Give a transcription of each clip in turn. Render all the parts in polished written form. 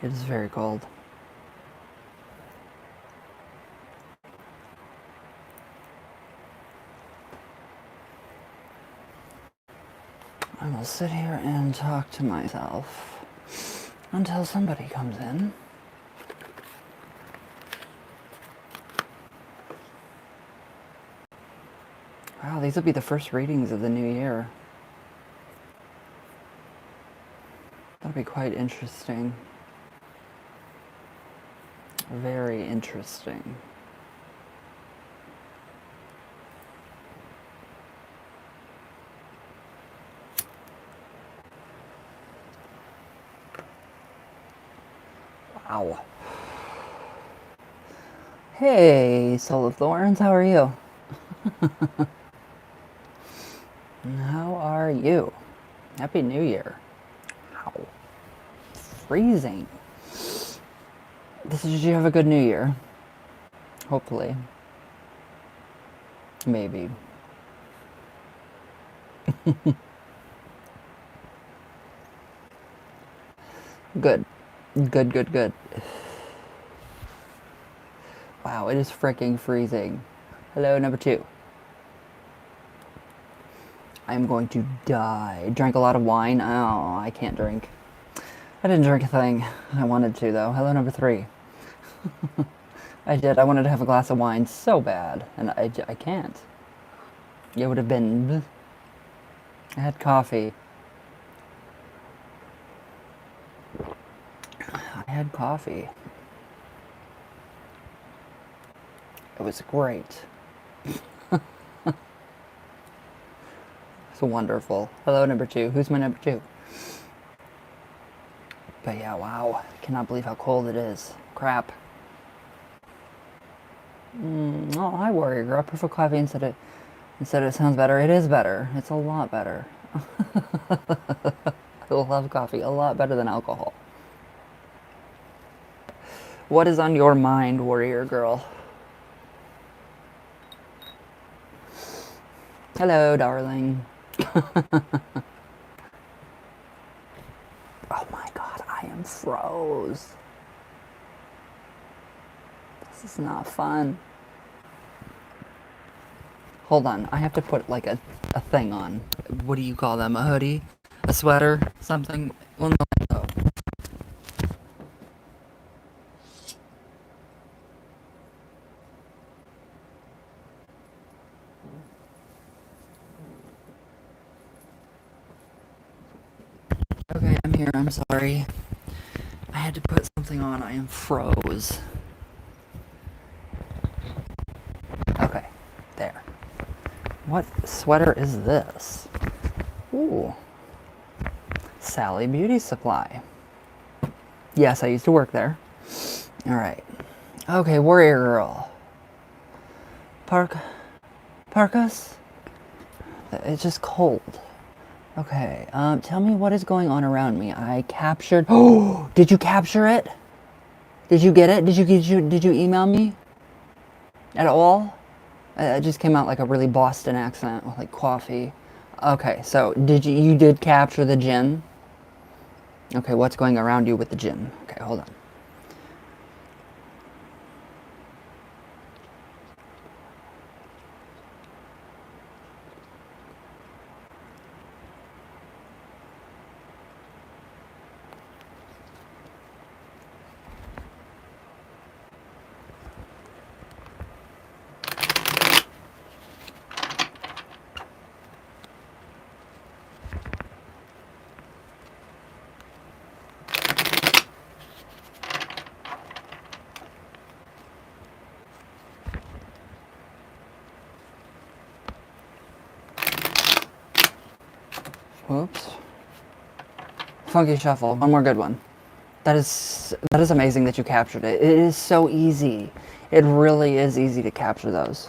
It is very cold. I will sit here and talk to myself until somebody comes in. Wow, these will be the first readings of the new year. That'll be quite interesting. Very interesting. Wow. Hey, Soul of Thorns, how are you? How are you? Happy New Year. Wow. Freezing. Did you have a good New Year? Hopefully. Maybe. Good. Good, good, good. Wow, it is freaking freezing. Hello, number 2. I'm going to die. Drank a lot of wine. Oh, I can't drink. I didn't drink a thing. I wanted to, though. Hello, number 3. I did. I wanted to have a glass of wine so bad, and I can't. It would have been... I had coffee. I had coffee. It was great. It's wonderful. Hello, number 2. Who's my number 2? But yeah, wow. I cannot believe how cold it is. Crap. Oh, hi, Warrior Girl. I prefer coffee instead it sounds better. It is better. It's a lot better. I love coffee a lot better than alcohol. What is on your mind, Warrior Girl? Hello, darling. Oh my god, I am froze. This is not fun. Hold on, I have to put like a thing on. What do you call them? A hoodie? A sweater? Something? Well, no. Okay, I'm here. I'm sorry. I had to put something on. I am froze. Okay, there. What sweater is this? Ooh. Sally Beauty Supply. Yes, I used to work there. Alright. Okay, Warrior Girl. Parkas? It's just cold. Okay, tell me what is going on around me. I captured... Oh! Did you capture it? Did you get it? Did you email me? At all? It just came out like a really Boston accent with like coffee. Okay, so you did capture the djinn? Okay, what's going around you with the djinn? Okay, hold on. Whoops. Funky Shuffle. One more good one. That is amazing that you captured it. It is so easy. It really is easy to capture those.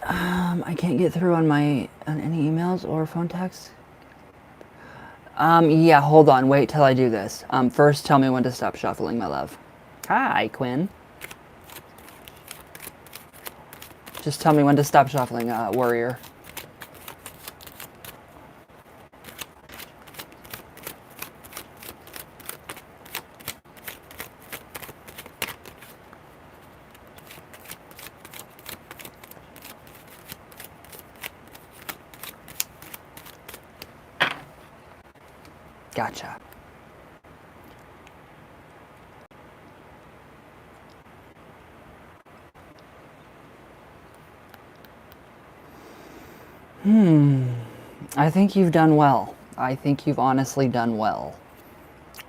I can't get through on any emails or phone texts. Yeah, hold on. Wait till I do this. First, tell me when to stop shuffling, my love. Hi, Quinn. Just tell me when to stop shuffling, Warrior. Gotcha. I think you've done well. I think you've honestly done well.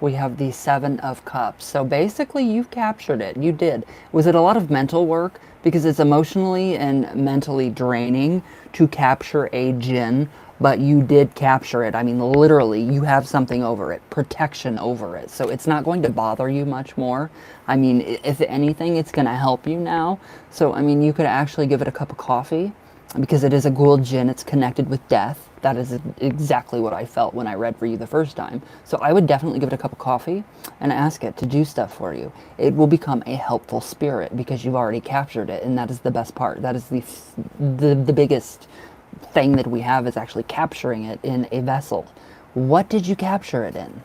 We have the Seven of Cups. So basically, you've captured it. You did. Was it a lot of mental work? Because it's emotionally and mentally draining to capture a Jinn, but you did capture it. I mean, literally, you have something over it, protection over it. So it's not going to bother you much more. I mean, if anything, it's going to help you now. So, I mean, you could actually give it a cup of coffee because it is a Ghoul Jinn. It's connected with death. That is exactly what I felt when I read for you the first time. So I would definitely give it a cup of coffee and ask it to do stuff for you. It will become a helpful spirit because you've already captured it, and that is the best part. That is the biggest thing that we have, is actually capturing it in a vessel. What did you capture it in?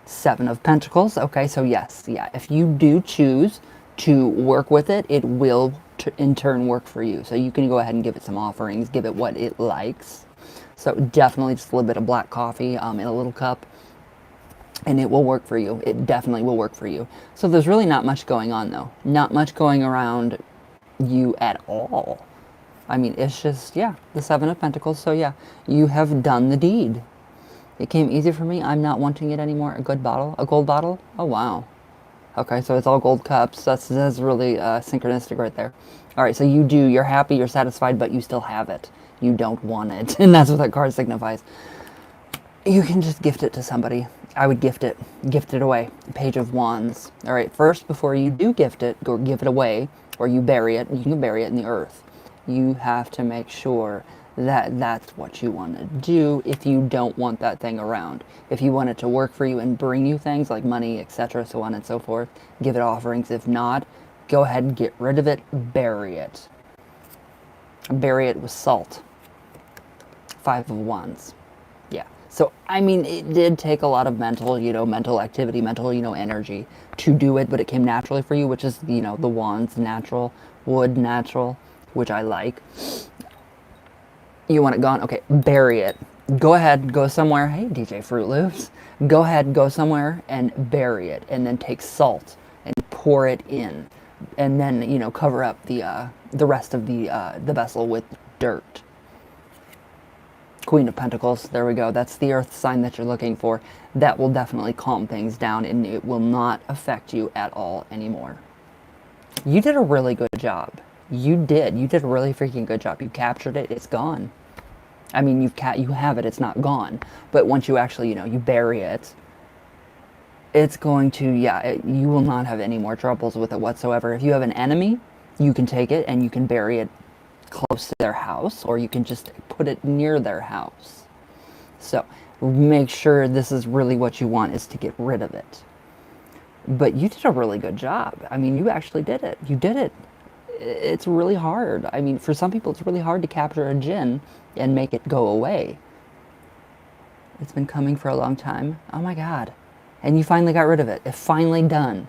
Seven of Pentacles. Okay, so yes, yeah. If you do choose to work with it, it will in turn work for you. So you can go ahead and give it some offerings, give it what it likes. So definitely just a little bit of black coffee in a little cup, and it will work for you. It definitely will work for you. So there's really not much going on, though. Not much going around you at all. I mean, it's just, yeah, the Seven of Pentacles. So yeah, you have done the deed. It came easy for me. I'm not wanting it anymore. A good bottle? A gold bottle? Oh, wow. Okay, so it's all gold cups. That's really synchronistic right there. All right, so you're happy, you're satisfied, but you still have it. You don't want it, and that's what that card signifies. You can just gift it to somebody. I would gift it away. Page of Wands. All right, first, before you do gift it, or give it away, or you bury it, you can bury it in the earth. You have to make sure that that's what you want to do if you don't want that thing around. If you want it to work for you and bring you things like money, etc., so on and so forth, give it offerings. If not, go ahead and get rid of it, bury it. Bury it with salt. Five of Wands. Yeah. So, I mean, it did take a lot of mental activity, mental, energy to do it, but it came naturally for you, which is, the Wands natural, wood natural, which I like. You want it gone? Okay, bury it. Go ahead, go somewhere. Hey, DJ Fruit Loops. Go ahead, go somewhere and bury it, and then take salt and pour it in, and then cover up the rest of the vessel with dirt. Queen of Pentacles. There we go. That's the earth sign that you're looking for. That will definitely calm things down, and it will not affect you at all anymore. You did a really good job. You did a really freaking good job. You captured it. It's gone. I mean, you have it. It's not gone. But once you actually, you bury it, it's going to, you will not have any more troubles with it whatsoever. If you have an enemy, you can take it and you can bury it close to their house, or you can just put it near their house. So make sure this is really what you want, is to get rid of it. But you did a really good job. I mean, you actually did it. You did it. It's really hard. I mean, for some people, it's really hard to capture a Jinn and make it go away. It's been coming for a long time. Oh my God. And you finally got rid of it. It's finally done.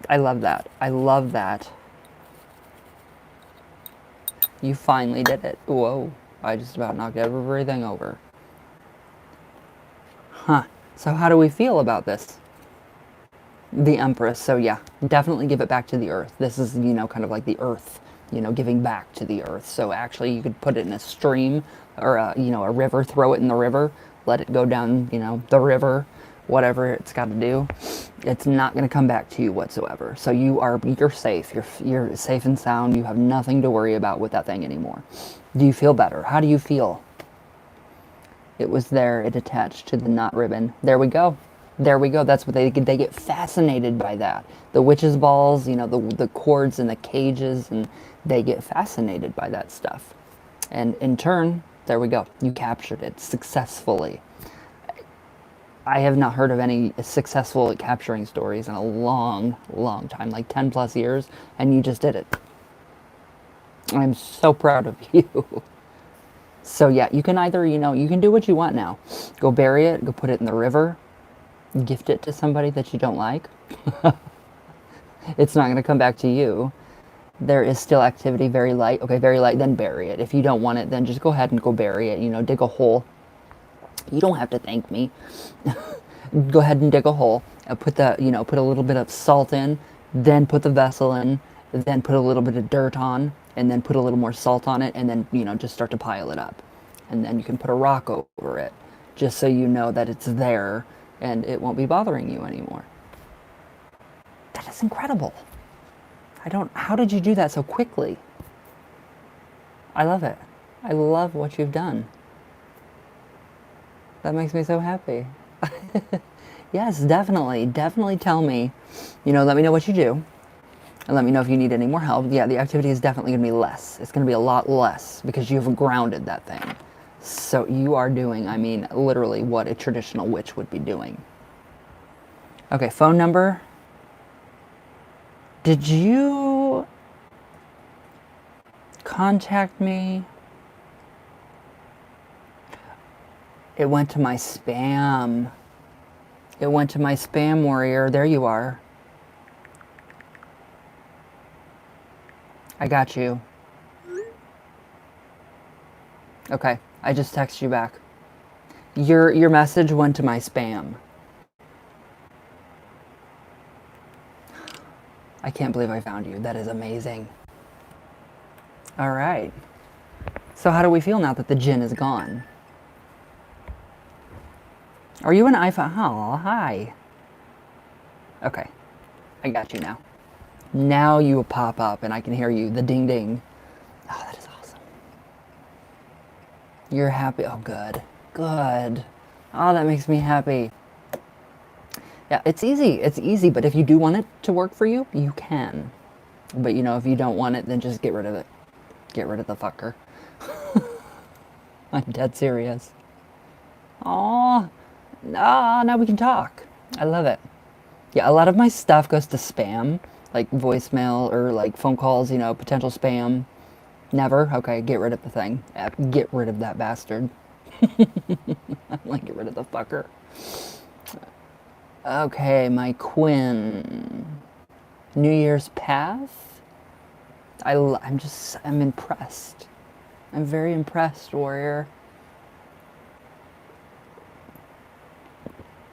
I love that. I love that. You finally did it. Whoa. I just about knocked everything over. Huh. So how do we feel about this? The Empress. So yeah, definitely give it back to the earth. This is, kind of like the earth, giving back to the earth. So actually you could put it in a stream or, a river, throw it in the river, let it go down, the river, whatever it's got to do. It's not going to come back to you whatsoever. So you're safe. You're safe and sound. You have nothing to worry about with that thing anymore. Do you feel better? How do you feel? It was there. It attached to the knot ribbon. There we go. There we go. That's what they get fascinated by that. The witch's balls, the cords and the cages, and they get fascinated by that stuff. And in turn, there we go. You captured it successfully. I have not heard of any successful capturing stories in a long, long time, like 10 plus years, and you just did it. I'm so proud of you. So yeah, you can either, you can do what you want now. Go bury it, go put it in the river, gift it to somebody that you don't like. It's not going to come back to you. There is still activity, very light. Okay, very light, then bury it. If you don't want it, then just go ahead and go bury it. Dig a hole You don't have to thank me. Go ahead and dig a hole. Put the, put a little bit of salt in, then put the vessel in, then put a little bit of dirt on, and then put a little more salt on it, and then, just start to pile it up. And then you can put a rock over it, just so you know that it's there and it won't be bothering you anymore. That is incredible. How did you do that so quickly? I love it. I love what you've done. That makes me so happy. Yes, definitely. Definitely tell me. Let me know what you do. And let me know if you need any more help. Yeah, the activity is definitely going to be less. It's going to be a lot less because you've grounded that thing. So you are doing, literally what a traditional witch would be doing. Okay, phone number. Did you contact me? It went to my spam. It went to my spam, warrior. There you are. I got you. Okay, I just texted you back. Your message went to my spam. I can't believe I found you. That is amazing. All right. So how do we feel now that the djinn is gone? Are you an iPhone? Oh, hi. Okay, I got you now. Now you will pop up and I can hear you, the ding ding. Oh, that is awesome. You're happy. Oh, good. Good. Oh, that makes me happy. Yeah, it's easy. It's easy, but if you do want it to work for you, you can. But if you don't want it, then just get rid of it. Get rid of the fucker. I'm dead serious. Aw. Now we can talk. I love it. Yeah, a lot of my stuff goes to spam, like voicemail or like phone calls, potential spam. Never? Okay, get rid of the thing. Get rid of that bastard. I'm like, get rid of the fucker. Okay, my Quinn. New Year's path? I'm impressed. I'm very impressed, warrior.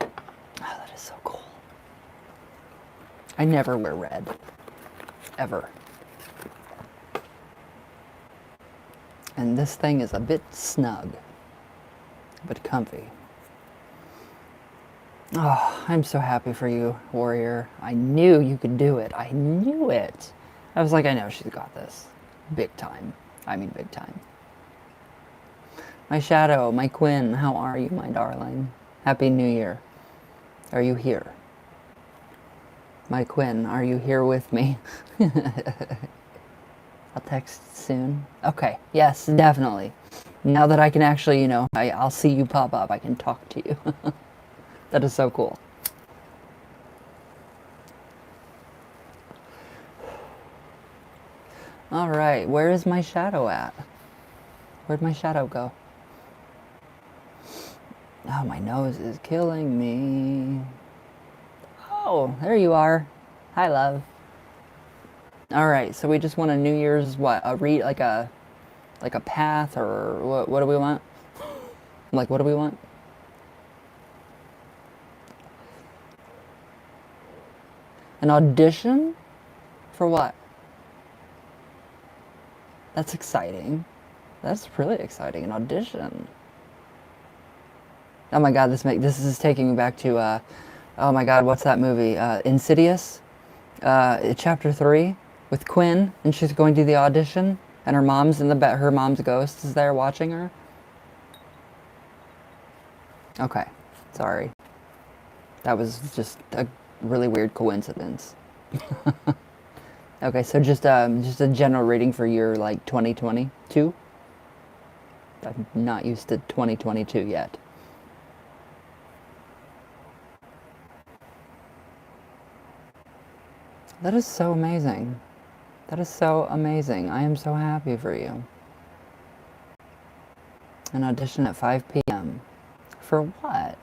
Oh, that is so cool. I never wear red. Ever. And this thing is a bit snug, but comfy. Oh, I'm so happy for you, warrior. I knew you could do it. I knew it. I was like, I know she's got this. Big time. Big time. My shadow, my Quinn, how are you, my darling? Happy New Year. Are you here? My Quinn, are you here with me? I'll text soon. Okay, yes, definitely. Now that I can actually, I'll see you pop up. I can talk to you. That is so cool. All right, where is my shadow at? Where'd my shadow go? Oh, my nose is killing me. Oh, there you are. Hi, love. All right, so we just want a New Year's like a path, or what do we want? Like, what do we want? An audition? For what? That's exciting. That's really exciting. An audition. Oh my god, this is taking me back to oh my god, what's that movie? Insidious? Chapter 3 with Quinn, and she's going to the audition, and her mom's in the bed. Her mom's ghost is there watching her. Okay, sorry. That was just a really weird coincidence. Okay, so just a general reading for your like 2022. I'm not used to 2022 yet. That is so amazing. That is so amazing. I am so happy for you. An audition at 5 p.m. For what?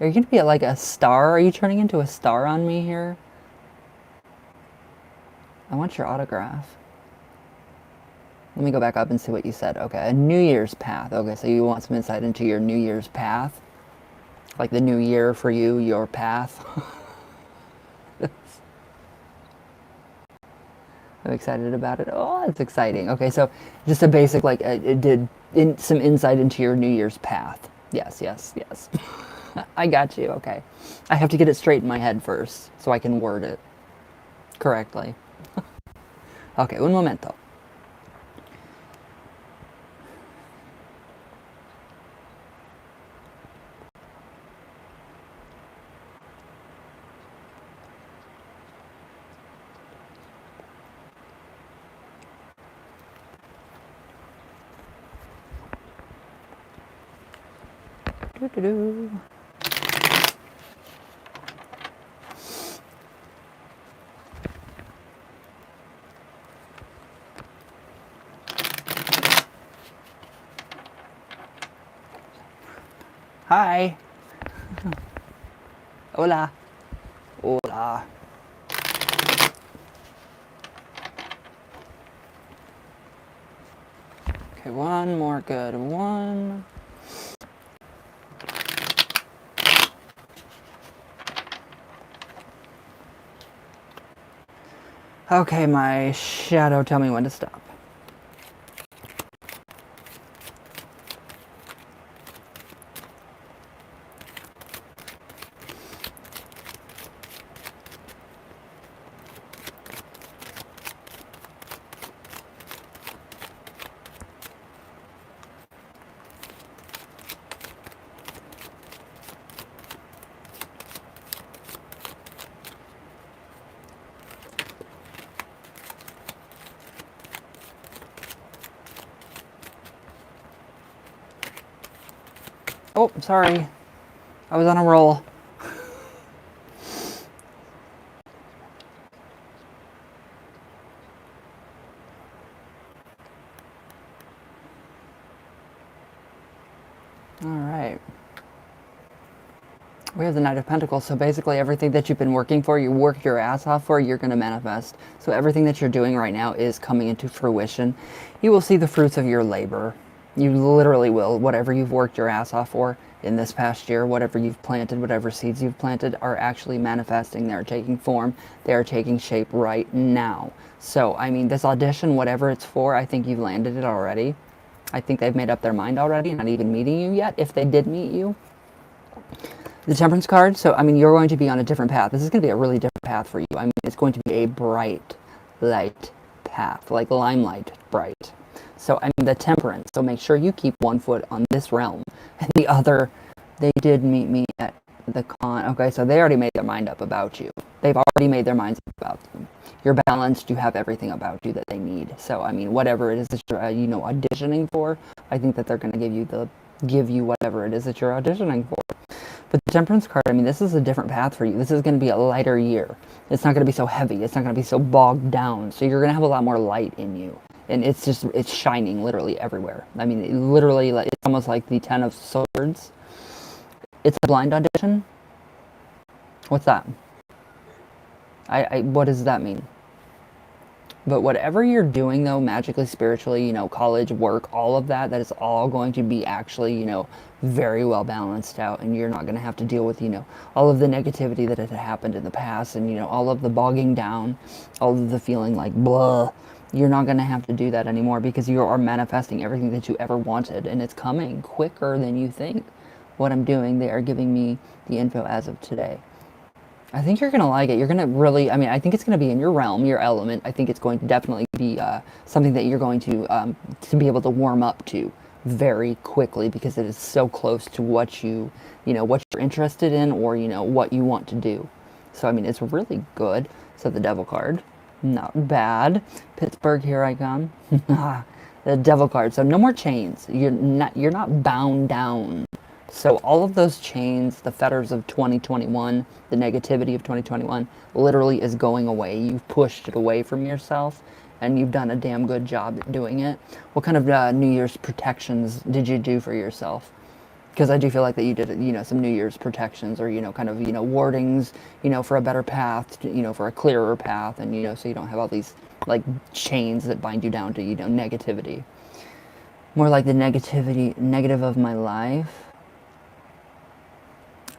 Are you going to be like a star? Are you turning into a star on me here? I want your autograph. Let me go back up and see what you said. Okay, a New Year's path. Okay, so you want some insight into your New Year's path? Like the new year for you, your path? I'm excited about it. Oh, it's exciting. Okay, so just a basic, like, it did some insight into your New Year's path. Yes, yes, yes. I got you. Okay. I have to get it straight in my head first so I can word it correctly. Okay, un momento. Doo-doo-doo. Hi. Hola. Hola. Okay, one more good one. Okay, my shadow, tell me when to stop. Oh, sorry. I was on a roll. All right. We have the Knight of Pentacles, so basically everything that you've been working for, you worked your ass off for, you're going to manifest. So everything that you're doing right now is coming into fruition. You will see the fruits of your labor. You literally will. Whatever you've worked your ass off for in this past year, whatever you've planted, whatever seeds you've planted are actually manifesting. They're taking form. They're taking shape right now. So, I mean, this audition, whatever it's for, I think you've landed it already. I think they've made up their mind already, not even meeting you yet, if they did meet you. The Temperance card, so I mean, you're going to be on a different path. This is going to be a really different path for you. I mean, it's going to be a bright light path, like limelight bright. So, I mean, the Temperance, so make sure you keep one foot on this realm. And the other, they did meet me at the con. Okay, so they already made their mind up about you. They've already made their minds up about you. You're balanced, you have everything about you that they need. So, I mean, whatever it is that you're, auditioning for, I think that they're going to give you whatever it is that you're auditioning for. But the Temperance card, I mean, this is a different path for you. This is going to be a lighter year. It's not going to be so heavy. It's not going to be so bogged down. So you're going to have a lot more light in you. And it's shining literally everywhere. I mean, it's almost like the Ten of Swords. It's a blind audition. What's that? What does that mean? But whatever you're doing, though, magically, spiritually, college, work, all of that, that is all going to be actually, very well balanced out. And you're not going to have to deal with, all of the negativity that had happened in the past and, all of the bogging down, all of the feeling like blah. You're not going to have to do that anymore because you are manifesting everything that you ever wanted. And it's coming quicker than you think. What I'm doing, they are giving me the info as of today. I think you're going to like it. You're going to really, I mean, I think it's going to be in your realm, your element. I think it's going to definitely be something that you're going to be able to warm up to very quickly because it is so close to what what you're interested in or, what you want to do. So, I mean, it's really good. So the Devil card, not bad. Pittsburgh, here I come. The Devil card. So no more chains. You're not bound down. So all of those chains, the fetters of 2021, the negativity of 2021, literally is going away. You've pushed it away from yourself, and you've done a damn good job at doing it. What kind of New Year's protections did you do for yourself? Because I do feel like that you did, some New Year's protections or, kind of, wardings, for a better path, for a clearer path, and, so you don't have all these like chains that bind you down to, you know, negativity. More like the negative of my life.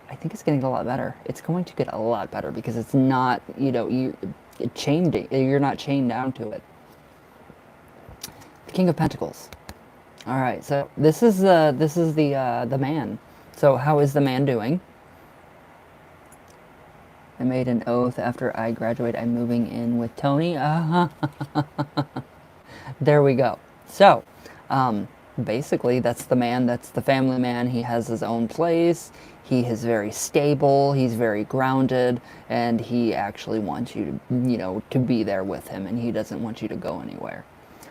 I think it's going to get a lot better. It's going to get a lot better because it's not, you know, you're not chained down to it. The King of Pentacles. All right, so this is the man. So how is the man doing? I made an oath after I graduate. I'm moving in with Tony. There we go. So, basically, that's the man. That's the family man. He has his own place. He is very stable. He's very grounded, and he actually wants you to, you know, to be there with him, and he doesn't want you to go anywhere.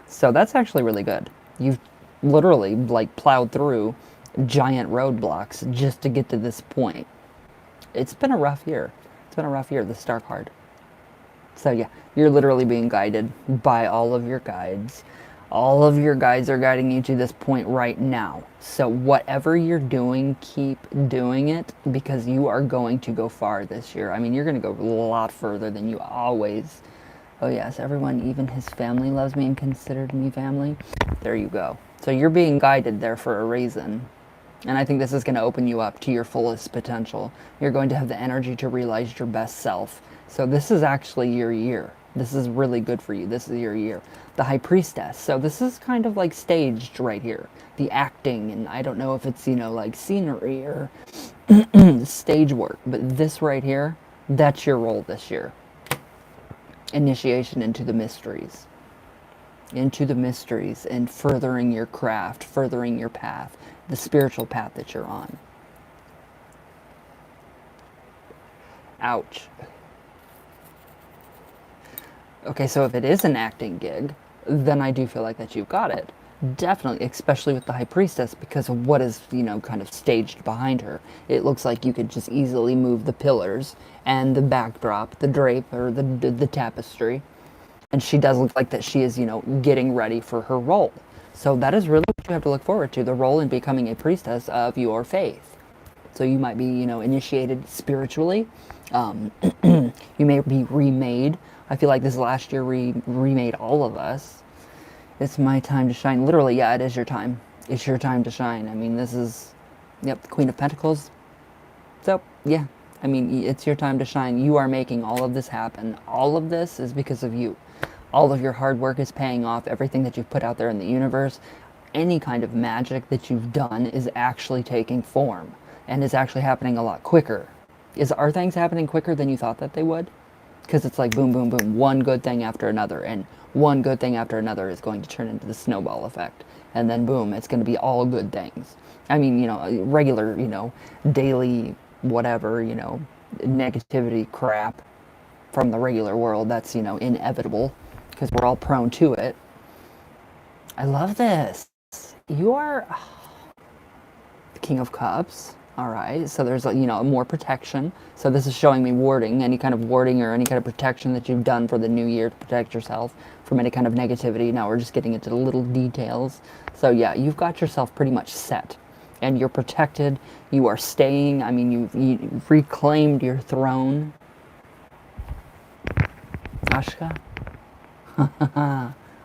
So that's actually really good. You've literally like plowed through giant roadblocks just to get to this point. It's been a rough year. It's been a rough year, the Star card. So yeah, you're literally being guided by all of your guides. All of your guides are guiding you to this point right now. So whatever you're doing, keep doing it because you are going to go far this year. I mean, you're going to go a lot further than you always. Oh yes, everyone, even his family loves me and considered me family. There you go. So you're being guided there for a reason. And I think this is going to open you up to your fullest potential. You're going to have the energy to realize your best self. So this is actually your year. This is really good for you. This is your year. The High Priestess. So this is kind of like staged right here. The acting, and I don't know if it's, you know, like scenery or stage work, but this right here, that's your role this year. Initiation into the mysteries. Into the mysteries and furthering your craft, furthering your path, the spiritual path that you're on. Ouch. Okay, so if it is an acting gig, then I do feel like that you've got it. Definitely, especially with the High Priestess, because of what is, you know, kind of staged behind her. It looks like you could just easily move the pillars and the backdrop, the drape, or the tapestry. And she does look like that she is, you know, getting ready for her role. So that is really what you have to look forward to, the role in becoming a priestess of your faith. So you might be, you know, initiated spiritually. You may be remade. I feel like this last year remade all of us. It's my time to shine. Literally, yeah, it is your time. It's your time to shine. I mean, this is, yep, the Queen of Pentacles. So, yeah, I mean, it's your time to shine. You are making all of this happen. All of this is because of you. All of your hard work is paying off. Everything that you've put out there in the universe, any kind of magic that you've done is actually taking form and is actually happening a lot quicker. Are things happening quicker than you thought that they would? Because it's like boom, boom, boom, one good thing after another, and one good thing after another is going to turn into the snowball effect. And then boom, it's going to be all good things. I mean, you know, regular, you know, daily, whatever, you know, negativity crap from the regular world, that's, you know, inevitable because we're all prone to it. I love this. You are the King of Cups. All right, so there's, you know, more protection. So this is showing me warding, any kind of warding or any kind of protection that you've done for the new year to protect yourself from any kind of negativity. Now we're just getting into the little details. So yeah, you've got yourself pretty much set. And you're protected. You are staying. I mean, you've reclaimed your throne. Ashka.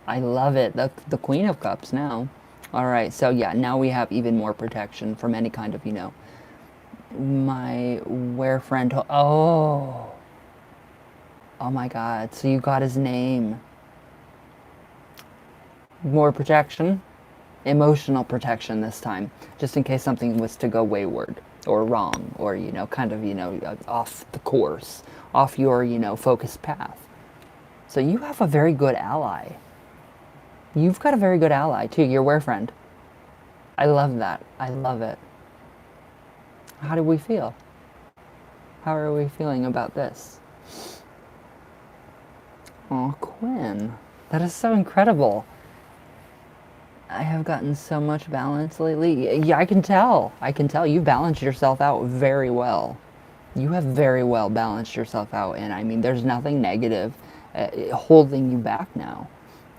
I love it. The Queen of Cups now. All right, so yeah, now we have even more protection from any kind of, you know, my friend. Oh my God, so you got his name. More protection, emotional protection this time, just in case something was to go wayward or wrong or, you know, kind of, you know, off the course, off your, you know, focused path. So you have a very good ally. You've got a very good ally too, your friend. I love that. I love it. How do we feel? How are we feeling about this? Oh, Quinn. That is so incredible. I have gotten so much balance lately. Yeah, I can tell. I can tell. You balanced yourself out very well. You have very well balanced yourself out. And I mean, there's nothing negative holding you back now.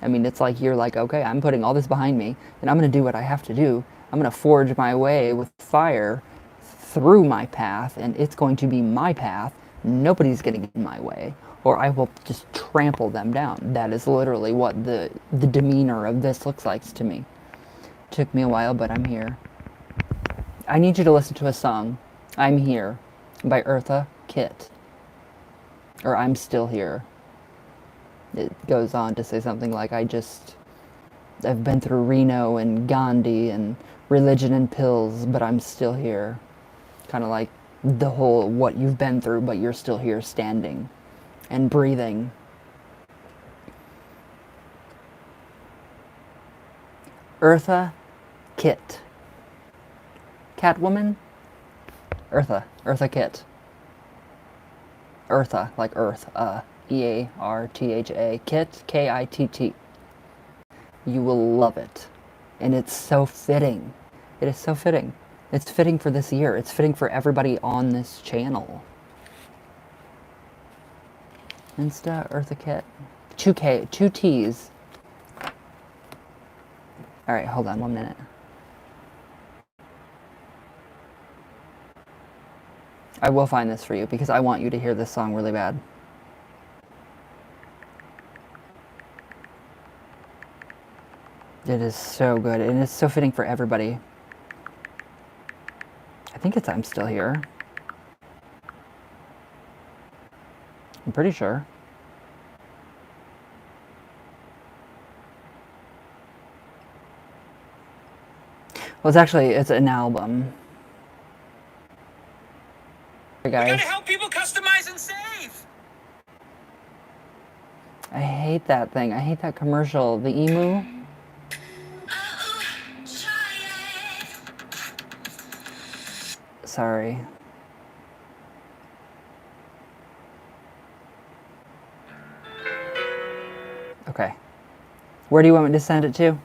I mean, it's like you're like, okay, I'm putting all this behind me and I'm going to do what I have to do. I'm going to forge my way with fire through my path, and it's going to be my path. Nobody's going to get in my way. or I will just trample them down. That is literally what the demeanor of this looks like to me. Took me a while, but I'm here. I need you to listen to a song, I'm Here, by Eartha Kitt. Or I'm Still Here. It goes on to say something like, I've been through Reno and Gandhi and religion and pills, but I'm still here. Kind of like the whole what you've been through, but you're still here standing and breathing. Eartha Kitt. Catwoman? Eartha Kitt. Eartha, like Earth, E-A-R-T-H-A. Kitt, K-I-T-T. You will love it. And it's so fitting. It is so fitting. It's fitting for this year. It's fitting for everybody on this channel. Insta, Eartha Kitt. 2K, 2 T's. Alright, hold on 1 minute. I will find this for you because I want you to hear this song really bad. It is so good, and it's so fitting for everybody. I think it's I'm Still Here. I'm pretty sure. Well, it's an album. Hey guys. We're gonna help people customize and save. I hate that thing. I hate that commercial. The emu. Sorry. Okay. Where do you want me to send it to?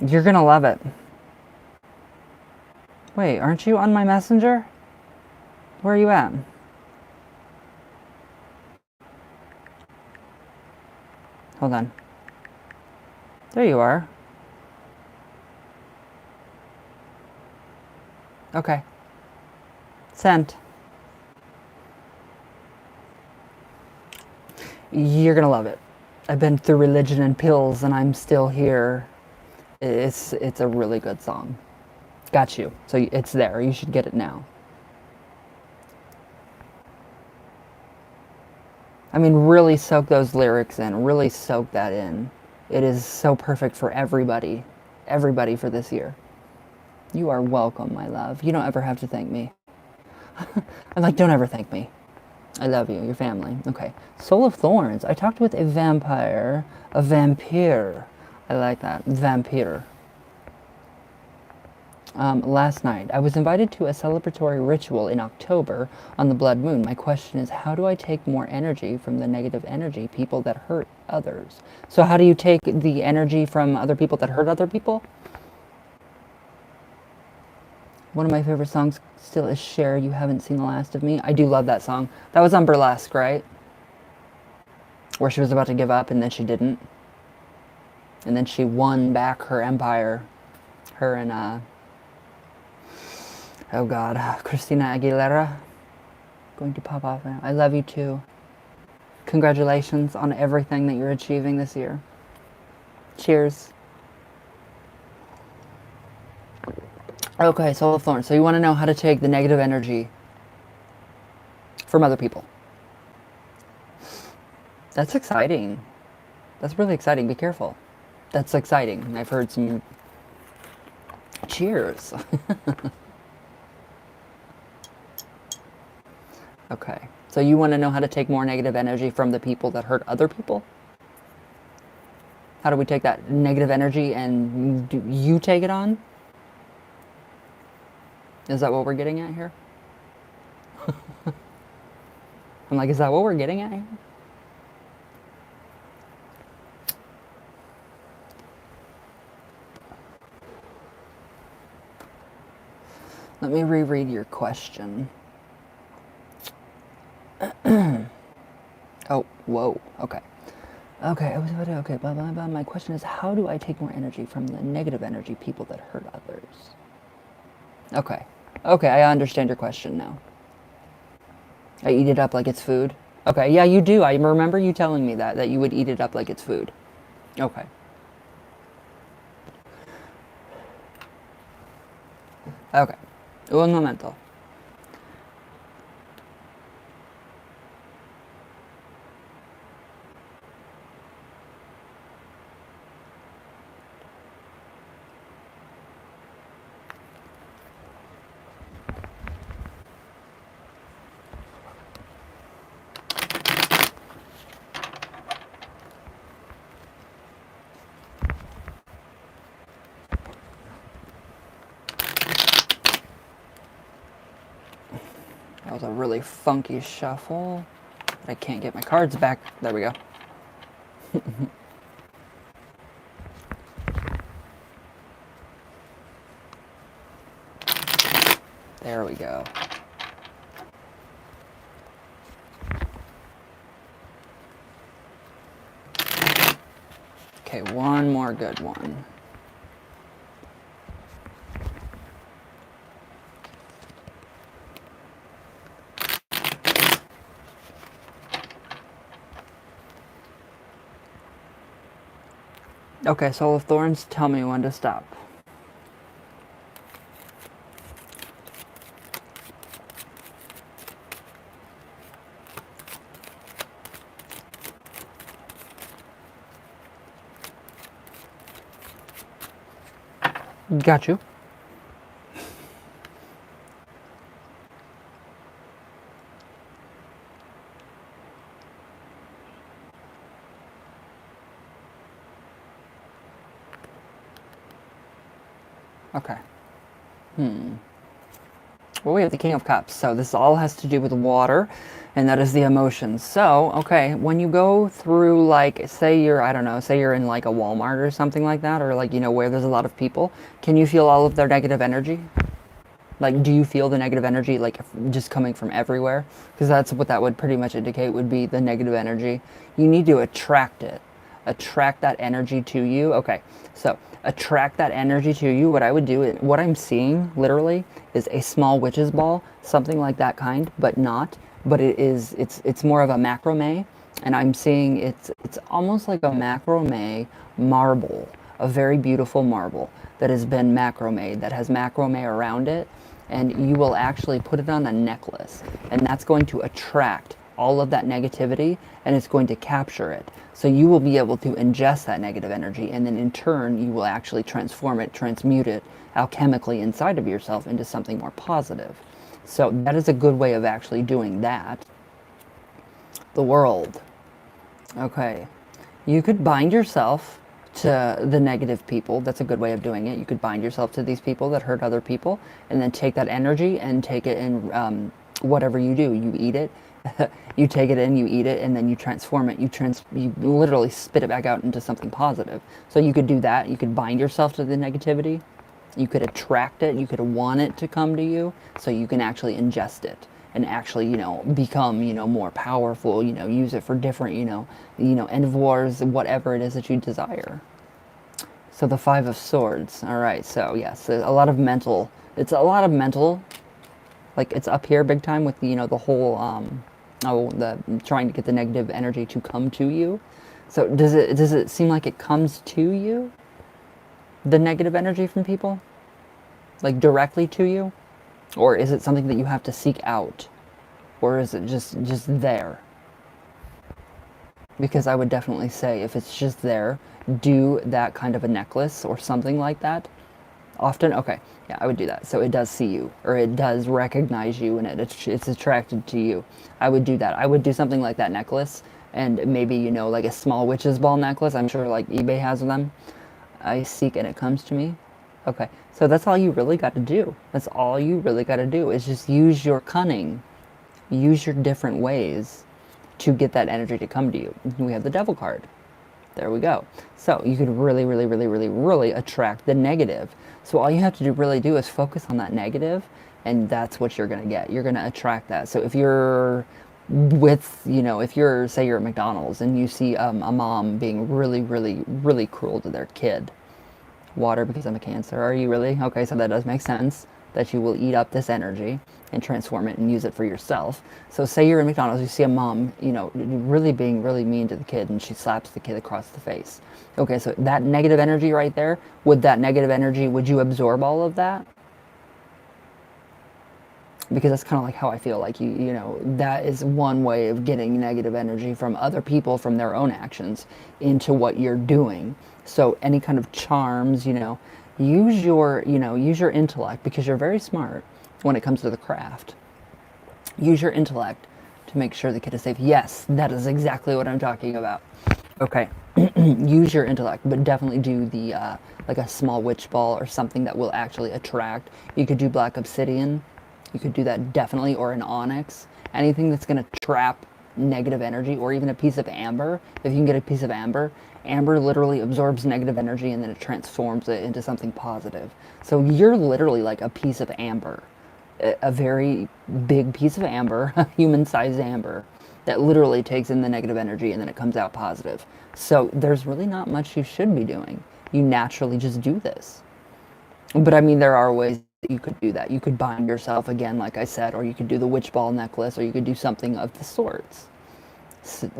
You're gonna love it. Wait, aren't you on my messenger? Where are you at? Hold on. There you are. Okay. Sent. You're gonna love it. I've been through religion and pills and I'm still here. It's a really good song. Got you. So it's there. You should get it now. I mean, really soak those lyrics in. Really soak that in. It is so perfect for everybody. Everybody for this year. You are welcome, my love. You don't ever have to thank me. I'm like, don't ever thank me. I love you, your family. Okay. Soul of Thorns. I talked with a vampire. A vampire. I like that. Vampire. Last night, I was invited to a celebratory ritual in October on the blood moon. My question is, how do I take more energy from the negative energy people that hurt others? So how do you take the energy from other people that hurt other people? One of my favorite songs still is Cher, You Haven't Seen the Last of Me. I do love that song. That was on Burlesque, right? Where she was about to give up and then she didn't. And then she won back her empire. Her and, oh God, Christina Aguilera. Going to pop off now. I love you too. Congratulations on everything that you're achieving this year. Cheers. Okay, Soul of Thorns. So you want to know how to take the negative energy from other people. That's exciting. That's really exciting. Be careful. That's exciting. I've heard some cheers. Okay. So you want to know how to take more negative energy from the people that hurt other people? How do we take that negative energy and do you take it on? Is that what we're getting at here? I'm like, is that what we're getting at here? Let me reread your question. Oh, whoa. Okay. Okay, blah, blah, blah. My question is, how do I take more energy from the negative energy people that hurt others? Okay. Okay, I understand your question now. I eat it up like it's food. Okay, yeah, you do. I remember you telling me that you would eat it up like it's food. Okay. Okay. Un momento. That was a really funky shuffle. I can't get my cards back. There we go. There we go. Okay, one more good one. Okay, Soul of Thorns, tell me when to stop. Got you. Okay. Well, we have the King of Cups, so this all has to do with water, and that is the emotions. So, okay, when you go through, like, say you're, I don't know, say you're in like a Walmart or something like that, or like, you know, where there's a lot of people, can you feel all of their negative energy? Like, do you feel the negative energy, like, just coming from everywhere? Because that's what that would pretty much indicate would be the negative energy. You need to attract it. Attract that energy to you. Okay, so attract that energy to you. What I would do, what I'm seeing, literally, is a small witch's ball, something like that kind, but not. But it's more of a macrame, and I'm seeing it's almost like a macrame marble, a very beautiful marble that has been macrame, that has macrame around it, and you will actually put it on a necklace, and that's going to attract all of that negativity, and it's going to capture it. So you will be able to ingest that negative energy, and then in turn you will actually transform it, transmute it alchemically inside of yourself into something more positive. So that is a good way of actually doing that. The world. Okay. You could bind yourself to the negative people. That's a good way of doing it. You could bind yourself to these people that hurt other people, and then take that energy and take it in whatever you do. You eat it, you take it in, you eat it, and then you transform it. You literally spit it back out into something positive. So you could do that. You could bind yourself to the negativity. You could attract it. You could want it to come to you, so you can actually ingest it and actually, you know, become, you know, more powerful. You know, use it for different, endeavors, whatever it is that you desire. So the Five of Swords. All right. So yes, a lot of mental. It's a lot of mental. Like it's up here big time with the whole the trying to get the negative energy to come to you. So does it seem like it comes to you? The negative energy from people? Like directly to you? Or is it something that you have to seek out? Or is it just there? Because I would definitely say if it's just there, do that kind of a necklace or something like that. Often, okay, yeah, I would do that. So it does see you, or it does recognize you, and it's attracted to you. I would do that. I would do something like that necklace, and maybe, like a small witch's ball necklace. I'm sure like eBay has them. I seek and it comes to me. Okay, so that's all you really got to do. That's all you really got to do is just use your cunning, use your different ways to get that energy to come to you. We have the Devil card. There we go. So you could really, really, really, really, really attract the negative. So all you have to really do is focus on that negative, and that's what you're going to get. You're going to attract that. So if you're if you're, say you're at McDonald's and you see a mom being really, really, really cruel to their kid. Water because I'm a Cancer. Are you really? Okay, so that does make sense. that you will eat up this energy and transform it and use it for yourself. So say you're in McDonald's, you see a mom, really being really mean to the kid, and she slaps the kid across the face. Okay, so that negative energy right there, would you absorb all of that? Because that's kind of like how I feel like that is one way of getting negative energy from other people, from their own actions, into what you're doing. So any kind of charms, use your intellect, because you're very smart when it comes to the craft. Use your intellect to make sure the kid is safe. Yes, that is exactly what I'm talking about. Okay, use your intellect, but definitely do the like a small witch ball or something that will actually attract. You could do black obsidian. You could do that definitely, or an onyx. Anything that's going to trap negative energy, or even a piece of amber. If you can get a piece of amber, amber literally absorbs negative energy and then it transforms it into something positive. So you're literally like a piece of amber, a very big piece of amber, a human-sized amber, that literally takes in the negative energy and then it comes out positive. So there's really not much you should be doing. You naturally just do this. But I mean, there are ways that you could do that. You could bind yourself again, like I said, or you could do the witch ball necklace, or you could do something of the sorts. So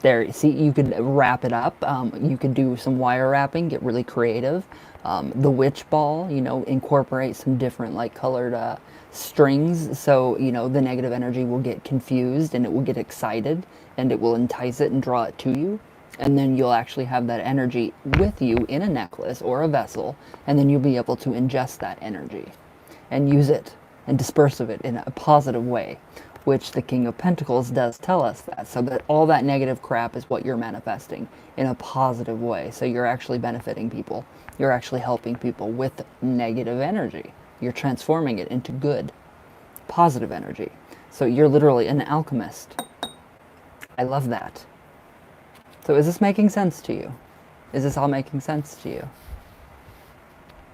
there, see, you could wrap it up. You could do some wire wrapping, get really creative. The witch ball, incorporate some different like colored strings, so the negative energy will get confused and it will get excited and it will entice it and draw it to you. And then you'll actually have that energy with you in a necklace or a vessel, and then you'll be able to ingest that energy and use it and disperse of it in a positive way, which the King of Pentacles does tell us that. So that all that negative crap is what you're manifesting in a positive way. So you're actually benefiting people. You're actually helping people with negative energy. You're transforming it into good, positive energy. So you're literally an alchemist. I love that. So is this making sense to you? Is this all making sense to you?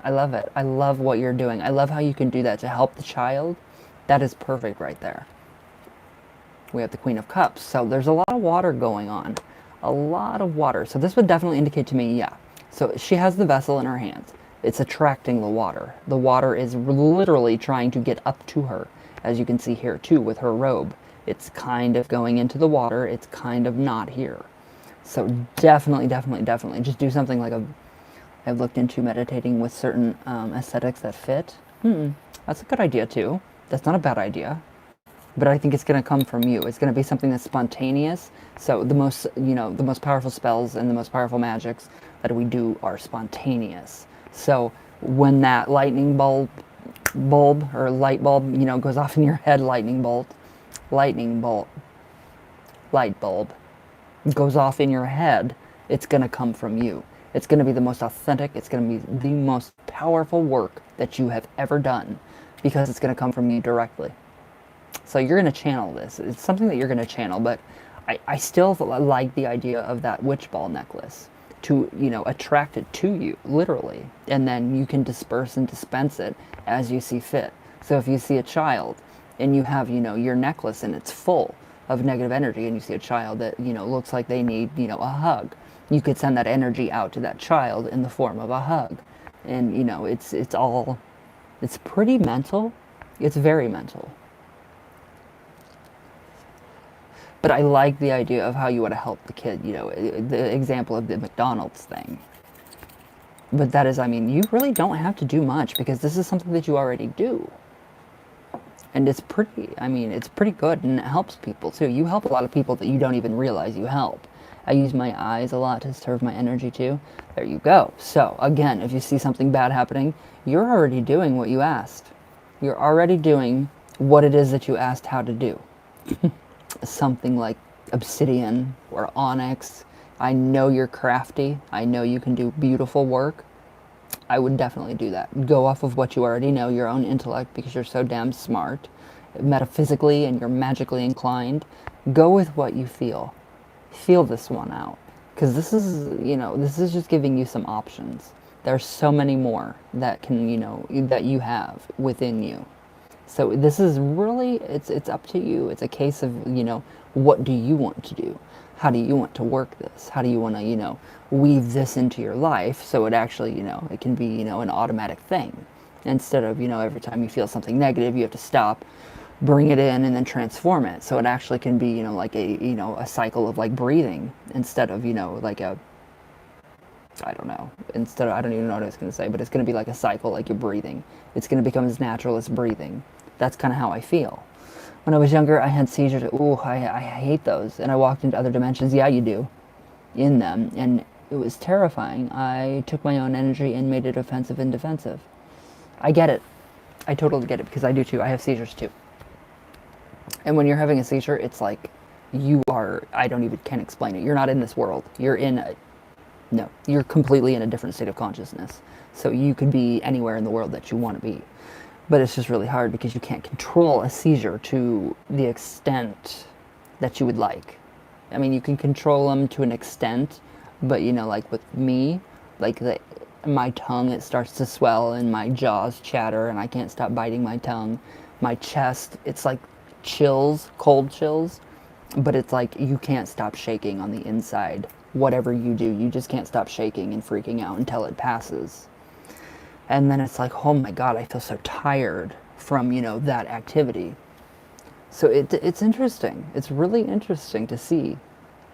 I love it. I love what you're doing. I love how you can do that to help the child. That is perfect right there. We have the Queen of Cups. So there's a lot of water going on. A lot of water. So this would definitely indicate to me, yeah. So she has the vessel in her hands. It's attracting the water. The water is literally trying to get up to her, as you can see here too with her robe. It's kind of going into the water. It's kind of not here. So definitely, definitely, definitely just do something like I've looked into meditating with certain aesthetics that fit. That's a good idea too. That's not a bad idea. But I think it's going to come from you. It's going to be something that's spontaneous. So the most powerful spells and the most powerful magics that we do are spontaneous. So when that lightning bulb or light bulb, goes off in your head, light bulb goes off in your head, it's going to come from you. It's going to be the most authentic, it's going to be the most powerful work that you have ever done, because it's going to come from you directly. So you're going to channel this. It's something that you're going to channel, but I still like the idea of that witch ball necklace to, attract it to you, literally. And then you can disperse and dispense it as you see fit. So if you see a child and you have, your necklace and it's full of negative energy, and you see a child that, looks like they need, a hug, you could send that energy out to that child in the form of a hug. And, it's pretty mental. It's very mental. But I like the idea of how you want to help the kid, the example of the McDonald's thing. But that is, you really don't have to do much, because this is something that you already do. And it's pretty good, and it helps people too. You help a lot of people that you don't even realize you help. I use my eyes a lot to serve my energy too. There you go. So again, if you see something bad happening, you're already doing what you asked. You're already doing what it is that you asked how to do. Something like obsidian or onyx. I know you're crafty. I know you can do beautiful work. I would definitely do that. Go off of what you already know, your own intellect, because you're so damn smart, metaphysically, and you're magically inclined. Go with what you feel. Feel this one out. Because this is just giving you some options. There's so many more that that you have within you. So this is really, it's up to you. It's a case of, what do you want to do? How do you want to work this? How do you want to, weave this into your life so it actually, it can be, an automatic thing. Instead of, every time you feel something negative, you have to stop, bring it in, and then transform it. So it actually can be, like a cycle of like breathing instead of, like I don't know. Instead of, I don't even know what I was going to say, but it's going to be like a cycle, like you're breathing. It's going to become as natural as breathing. That's kind of how I feel. When I was younger, I had seizures. Ooh, I hate those. And I walked into other dimensions. Yeah, you do. In them. And it was terrifying. I took my own energy and made it offensive and defensive. I get it. I totally get it because I do too. I have seizures too. And when you're having a seizure, it's like you are, I don't even, can't explain it. You're not in this world. You're in a, no, you're completely in a different state of consciousness. So you could be anywhere in the world that you want to be. But it's just really hard because you can't control a seizure to the extent that you would like. I mean, you can control them to an extent, but like with me, like my tongue, it starts to swell and my jaws chatter and I can't stop biting my tongue. My chest, it's like chills, cold chills, but it's like you can't stop shaking on the inside. Whatever you do, you just can't stop shaking and freaking out until it passes. And then it's like, oh my God, I feel so tired from, that activity. So it's interesting. It's really interesting to see,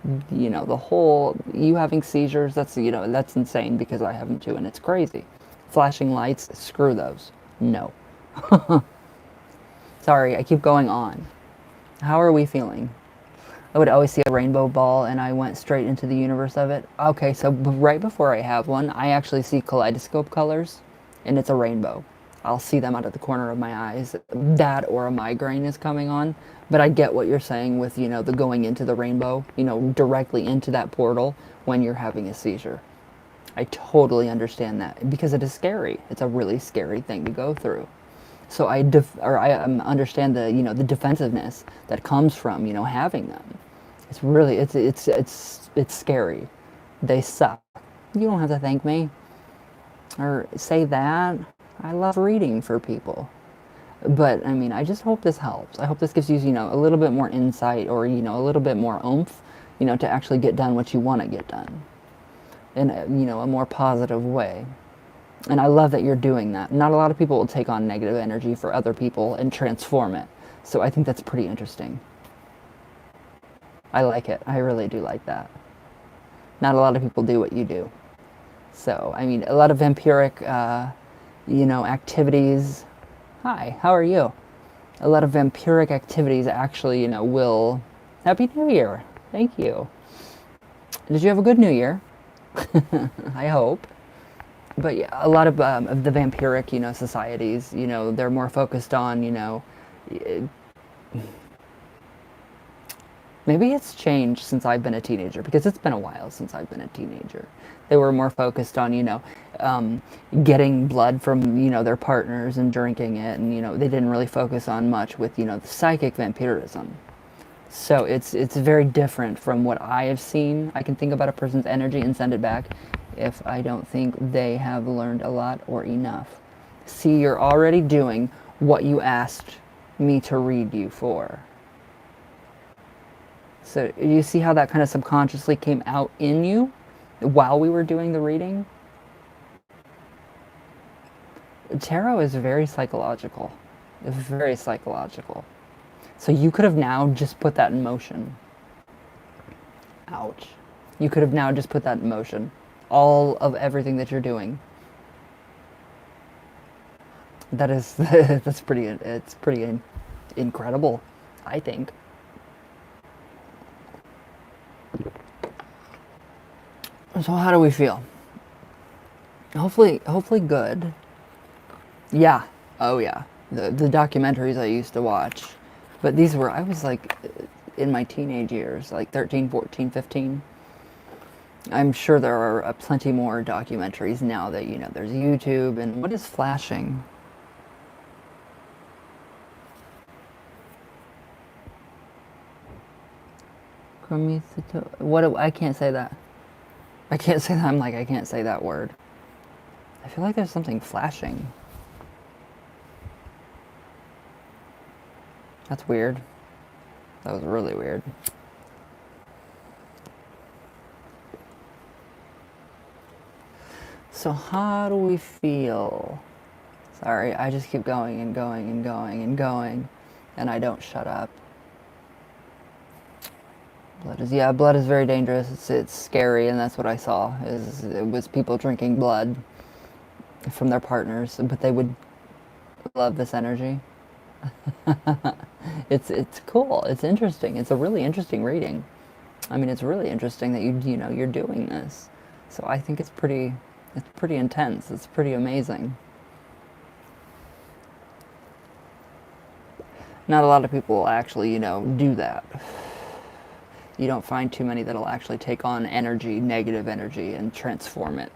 the whole, you having seizures, that's, that's insane because I have them too, and it's crazy. Flashing lights, screw those. No. Sorry, I keep going on. How are we feeling? I would always see a rainbow ball and I went straight into the universe of it. Okay, so right before I have one, I actually see kaleidoscope colors and it's a rainbow. I'll see them out of the corner of my eyes. That or a migraine is coming on. But I get what you're saying with, the going into the rainbow, directly into that portal when you're having a seizure. I totally understand that because it is scary. It's a really scary thing to go through. So I understand the defensiveness that comes from having them. It's really it's scary. They suck. You don't have to thank me or say that. I love reading for people. But I mean, I just hope this helps. I hope this gives you, a little bit more insight or, a little bit more oomph, to actually get done what you want to get done in a more positive way. And I love that you're doing that. Not a lot of people will take on negative energy for other people and transform it. So I think that's pretty interesting. I like it. I really do like that. Not a lot of people do what you do. So, I mean, a lot of vampiric, activities. Hi, how are you? A lot of vampiric activities actually, will... Happy New Year. Thank you. Did you have a good New Year? I hope. But yeah, a lot of the vampiric, societies, they're more focused on, maybe it's changed since I've been a teenager, because it's been a while since I've been a teenager. They were more focused on, getting blood from, their partners and drinking it, and, they didn't really focus on much with, the psychic vampirism. So it's very different from what I have seen. I can think about a person's energy and send it back if I don't think they have learned a lot or enough. See, you're already doing what you asked me to read you for. So you see how that kind of subconsciously came out in you while we were doing the reading? Tarot is very psychological. It's very psychological. So you could have now just put that in motion. Ouch. You could have now just put that in motion. All of everything that you're doing. That is, it's pretty incredible, I think. So how do we feel? Hopefully good. Yeah. Oh yeah. The documentaries I used to watch. But these were, I was like in my teenage years, like 13, 14, 15. I'm sure there are plenty more documentaries now that, there's YouTube. And what is flashing? What? I can't say that. I can't say that. I can't say that word. I feel like there's something flashing. That's weird. That was really weird. So how do we feel? Sorry, I just keep going and going and going and going, and I don't shut up. Blood is very dangerous. It's scary, and that's what I saw. It was people drinking blood from their partners, but they would love this energy. It's cool. It's interesting. It's a really interesting reading. I mean, it's really interesting that you're doing this. So I think it's pretty intense. It's pretty amazing. Not a lot of people will actually, do that. You don't find too many that'll actually take on energy, negative energy, and transform it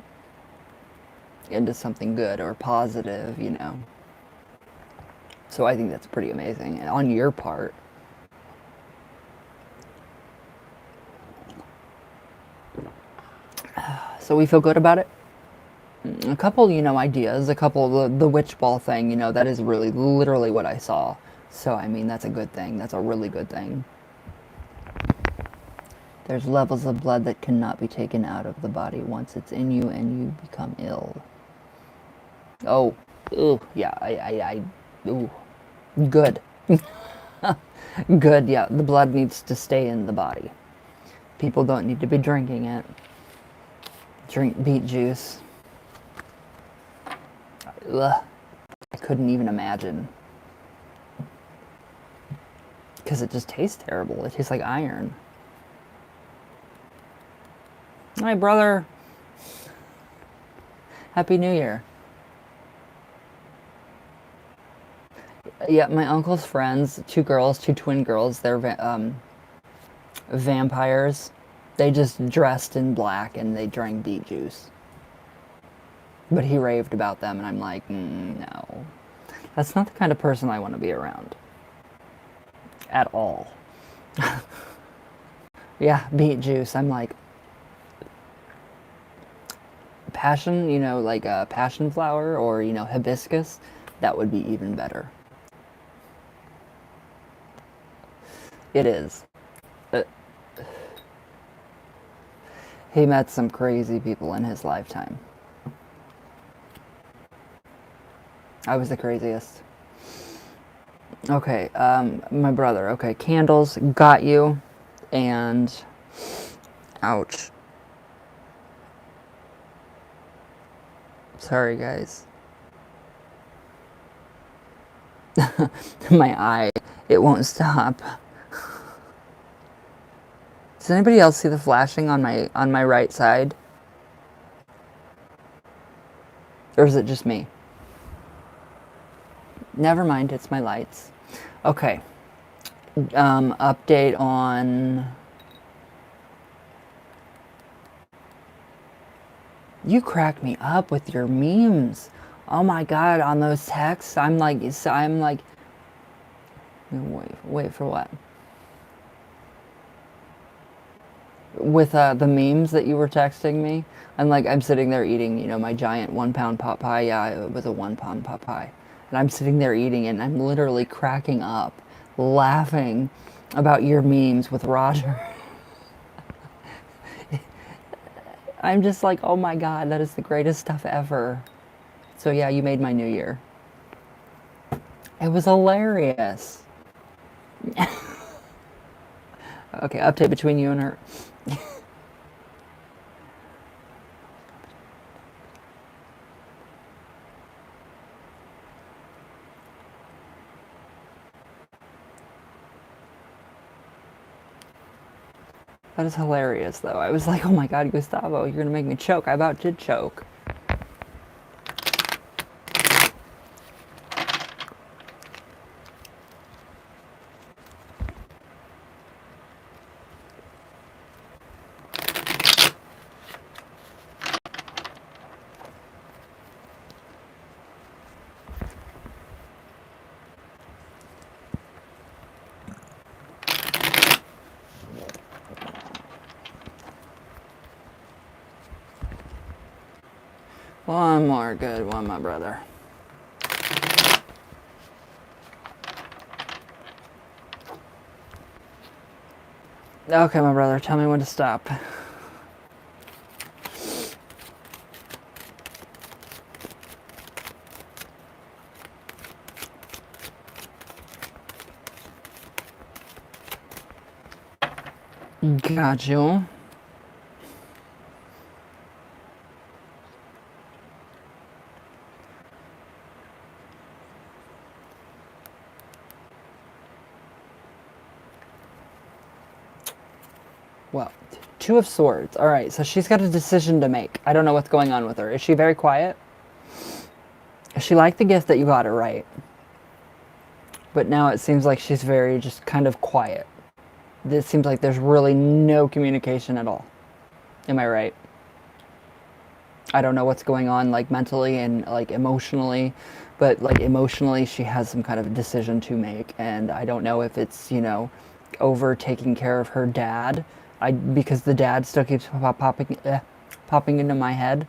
into something good or positive. So I think that's pretty amazing on your part. So we feel good about it. A couple, ideas. A couple, the witch ball thing, that is really literally what I saw. So, I mean, that's a good thing. That's a really good thing. There's levels of blood that cannot be taken out of the body once it's in you and you become ill. Oh, ooh, yeah, ooh, good. Good, yeah, the blood needs to stay in the body. People don't need to be drinking it. Drink beet juice. Ugh, I couldn't even imagine. Because it just tastes terrible. It tastes like iron. Hi, brother. Happy New Year. Yeah, my uncle's friends, two twin girls, they're vampires. They just dressed in black and they drank beet juice. But he raved about them, and I'm like, no. That's not the kind of person I want to be around. At all. Yeah, beet juice. I'm like, passion, like passion flower or, hibiscus, that would be even better. It is. He met some crazy people in his lifetime. I was the craziest. Okay, my brother. Okay, candles, got you. And, ouch. Sorry, guys. My eye, it won't stop. Does anybody else see the flashing on my right side? Or is it just me? Never mind, it's my lights. Okay. Update on... You crack me up with your memes. Oh my god, on those texts, I'm like, wait for what? With the memes that you were texting me, I'm sitting there eating, my giant 1 pound pot pie. Yeah, it was a 1 pound pot pie. And I'm sitting there eating it, and I'm literally cracking up, laughing about your memes with Roger. I'm just like, oh my god, that is the greatest stuff ever. So yeah, you made my New Year. It was hilarious. Okay, update between you and her. That is hilarious, though. I was like, oh my god, Gustavo, you're gonna make me choke. I about did choke. One more good one, my brother. Okay, my brother, tell me when to stop. Got you. Well, Two of Swords. All right, so she's got a decision to make. I don't know what's going on with her. Is she very quiet? She liked the gift that you got her, right? But now it seems like she's very just kind of quiet. It seems like there's really no communication at all. Am I right? I don't know what's going on like mentally and like emotionally, but like emotionally she has some kind of decision to make, and I don't know if it's, over taking care of her dad. Because the dad still keeps popping into my head.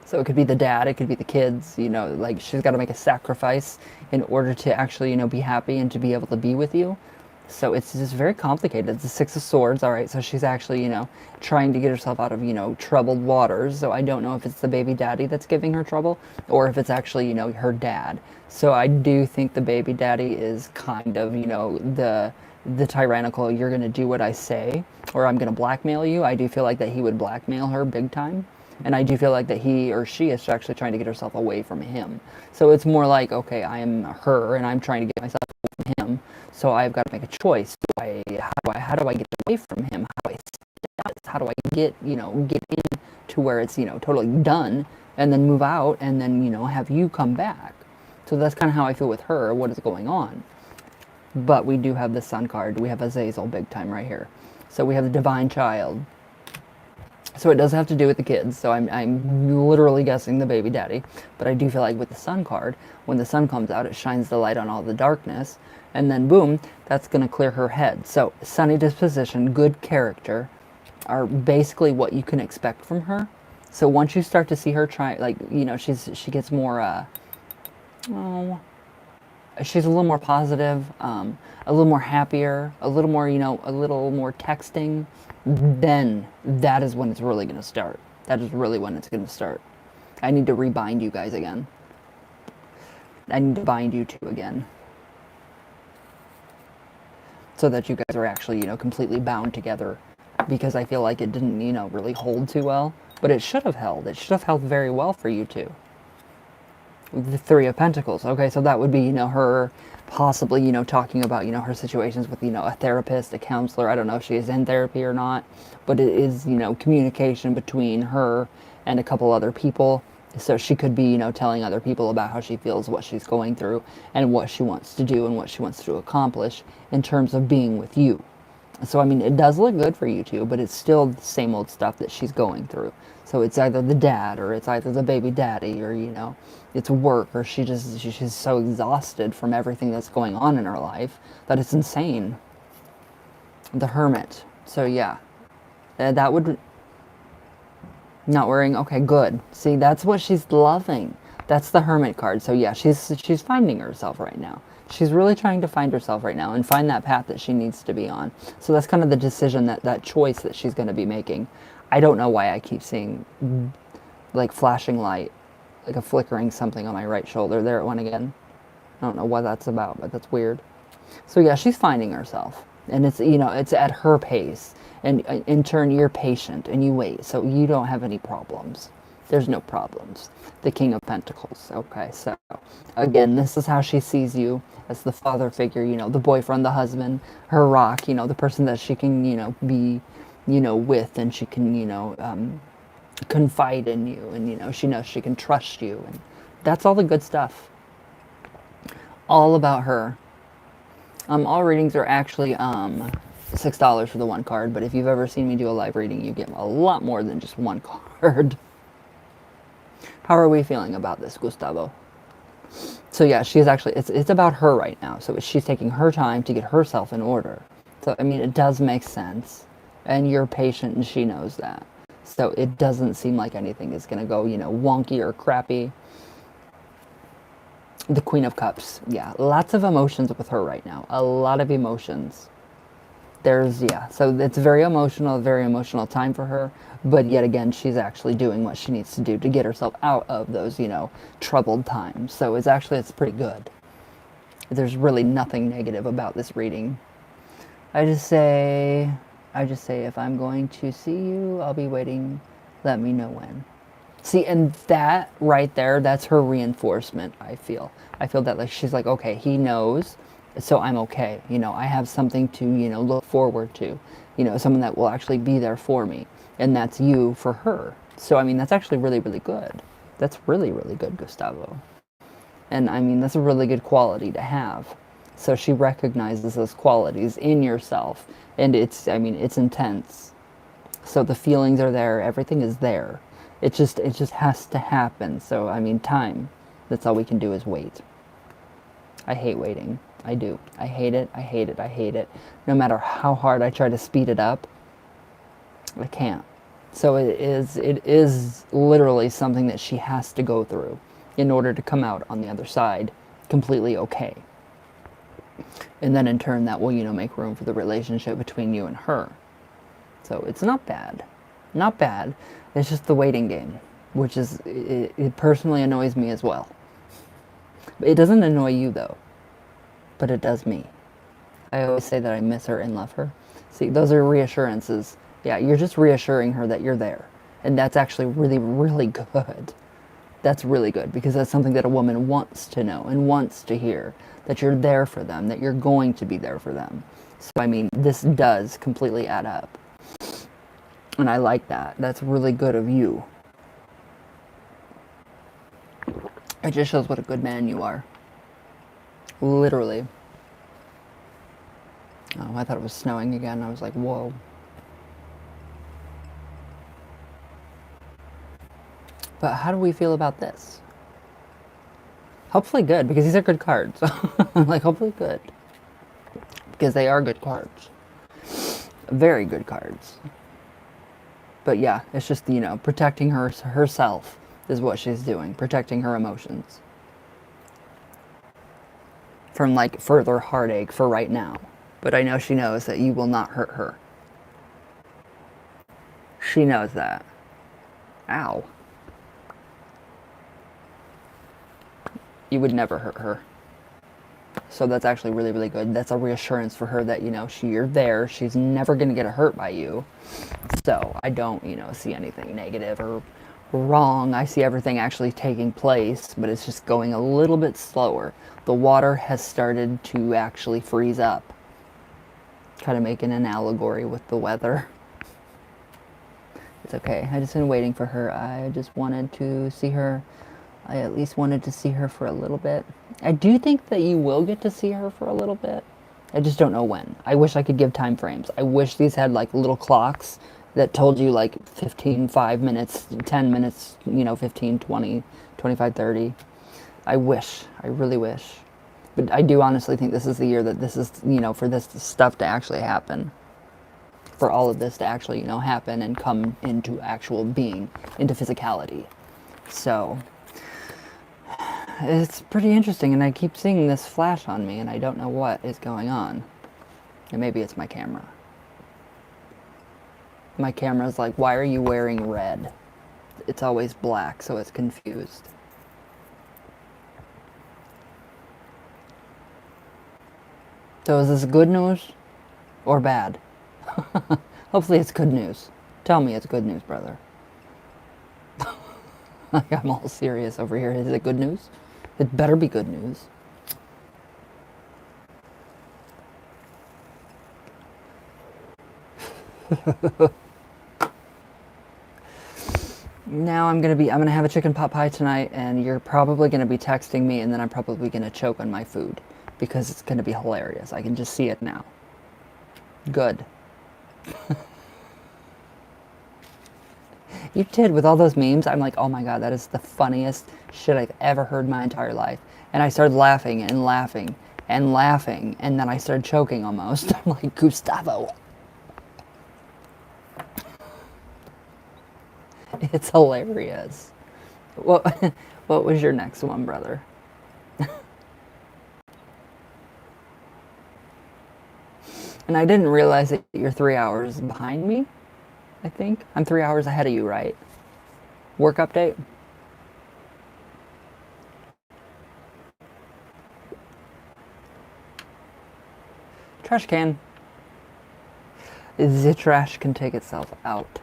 So it could be the dad, it could be the kids, like she's got to make a sacrifice in order to actually, be happy and to be able to be with you. So it's just very complicated. It's the Six of Swords, all right. So she's actually, trying to get herself out of, troubled waters. So I don't know if it's the baby daddy that's giving her trouble or if it's actually, her dad. So I do think the baby daddy is kind of, the tyrannical, you're going to do what I say or I'm going to blackmail you. I do feel like that he would blackmail her big time. And I do feel like that he or she is actually trying to get herself away from him. So it's more like, okay, I am her and I'm trying to get myself away from him. So I've got to make a choice. How do I get away from him? How do I get in to where it's, totally done and then move out and then, have you come back. So that's kind of how I feel with her, what is going on. But we do have the Sun card. We have Azazel big time right here. So we have the Divine Child. So it does have to do with the kids. So I'm literally guessing the baby daddy. But I do feel like with the Sun card, when the sun comes out, it shines the light on all the darkness. And then boom, that's going to clear her head. So sunny disposition, good character are basically what you can expect from her. So once you start to see her try, like, she gets more, she's a little more positive, a little more happier, a little more, a little more texting, then that is when it's really going to start. That is really when it's going to start. I need to rebind you guys again. I need to bind you two again. So that you guys are actually, completely bound together. Because I feel like it didn't, really hold too well. But it should have held. It should have held very well for you two. The Three of Pentacles. Okay, so that would be, her possibly, talking about, her situations with, a therapist, a counselor. I don't know if she is in therapy or not, but it is, communication between her and a couple other people. So she could be, telling other people about how she feels, what she's going through, and what she wants to do and what she wants to accomplish in terms of being with you. So, I mean, it does look good for you two, but it's still the same old stuff that she's going through. So it's either the dad or it's either the baby daddy or, it's work or she's so exhausted from everything that's going on in her life that it's insane. The Hermit. So, yeah, that would... Not worrying. Okay, good. See, that's what she's loving. That's the Hermit card. So, yeah, she's finding herself right now. She's really trying to find herself right now and find that path that she needs to be on. So that's kind of the decision, that choice that she's going to be making. I don't know why I keep seeing like flashing light, like a flickering something on my right shoulder. There it went again. I don't know what that's about, but that's weird. So yeah, she's finding herself, and it's, it's at her pace. And in turn, you're patient and you wait. So you don't have any problems. There's no problems. The King of Pentacles. Okay, so again, this is how she sees you, as the father figure, the boyfriend, the husband, her rock, the person that she can, be, with, and she can, confide in you, and, she knows she can trust you. And that's all the good stuff. All about her. All readings are actually, $6 for the one card, but if you've ever seen me do a live reading, you get a lot more than just one card. How are we feeling about this, Gustavo? So yeah, she's actually, it's about her right now. So she's taking her time to get herself in order. So, I mean, it does make sense. And you're patient and she knows that. So it doesn't seem like anything is going to go, wonky or crappy. The Queen of Cups. Yeah, lots of emotions with her right now. A lot of emotions. So it's very emotional time for her, but yet again, she's actually doing what she needs to do to get herself out of those, troubled times. So it's pretty good. There's really nothing negative about this reading. I just say, if I'm going to see you, I'll be waiting. Let me know when. See, and that right there, that's her reinforcement, I feel. I feel that like she's like, okay, he knows, so I'm okay. You know, I have something to, look forward to. You know, someone that will actually be there for me. And that's you for her. So, I mean, that's actually really, really good. That's really, really good, Gustavo. And I mean, that's a really good quality to have. So she recognizes those qualities in yourself. And I mean, it's intense. So the feelings are there, everything is there. It just has to happen. So I mean, time. That's all we can do is wait. I hate waiting. I do. I hate it. I hate it. I hate it. No matter how hard I try to speed it up, I can't. So it is literally something that she has to go through in order to come out on the other side completely okay. And then in turn that will, make room for the relationship between you and her. So it's not bad. Not bad. It's just the waiting game, which it personally annoys me as well. It doesn't annoy you though, but it does me. I always say that I miss her and love her. See, those are reassurances. Yeah, you're just reassuring her that you're there. And that's actually really, really good. That's really good because that's something that a woman wants to know and wants to hear. That you're there for them, that you're going to be there for them. So, I mean, this does completely add up. And I like that. That's really good of you. It just shows what a good man you are. Literally. Oh, I thought it was snowing again. I was like, whoa. But how do we feel about this? Hopefully good, because these are good cards. Like, hopefully good. Because they are good cards. Very good cards. But yeah, it's just, protecting herself is what she's doing. Protecting her emotions. From, like, further heartache for right now. But I know she knows that you will not hurt her. She knows that. Ow. You would never hurt her. So that's actually really, really good. That's a reassurance for her that, you're there. She's never going to get hurt by you. So I don't, see anything negative or wrong. I see everything actually taking place, but it's just going a little bit slower. The water has started to actually freeze up. Kind of making an allegory with the weather. It's okay. I just been waiting for her. I just wanted to see her. I at least wanted to see her for a little bit. I do think that you will get to see her for a little bit. I just don't know when. I wish I could give time frames. I wish these had like little clocks that told you like 15, 5 minutes, 10 minutes, 15, 20, 25, 30. I wish. I really wish. But I do honestly think this is the year that this is, for this stuff to actually happen. For all of this to actually, happen and come into actual being, into physicality. So it's pretty interesting, and I keep seeing this flash on me, and I don't know what is going on. And maybe it's my camera. My camera's like, why are you wearing red? It's always black, so it's confused. So is this good news or bad? Hopefully it's good news. Tell me it's good news, brother. I'm all serious over here. Is it good news? It better be good news. Now I'm gonna have a chicken pot pie tonight, and you're probably gonna be texting me, and then I'm probably gonna choke on my food because it's gonna be hilarious. I can just see it now. Good. You did with all those memes. I'm like, oh my god, that is the funniest shit I've ever heard in my entire life. And I started laughing and laughing and laughing, and then I started choking almost. I'm like, Gustavo. It's hilarious. What was your next one, brother? And I didn't realize that you're 3 hours behind me. I think I'm 3 hours ahead of you, right? Work update. Trash can. The trash can take itself out.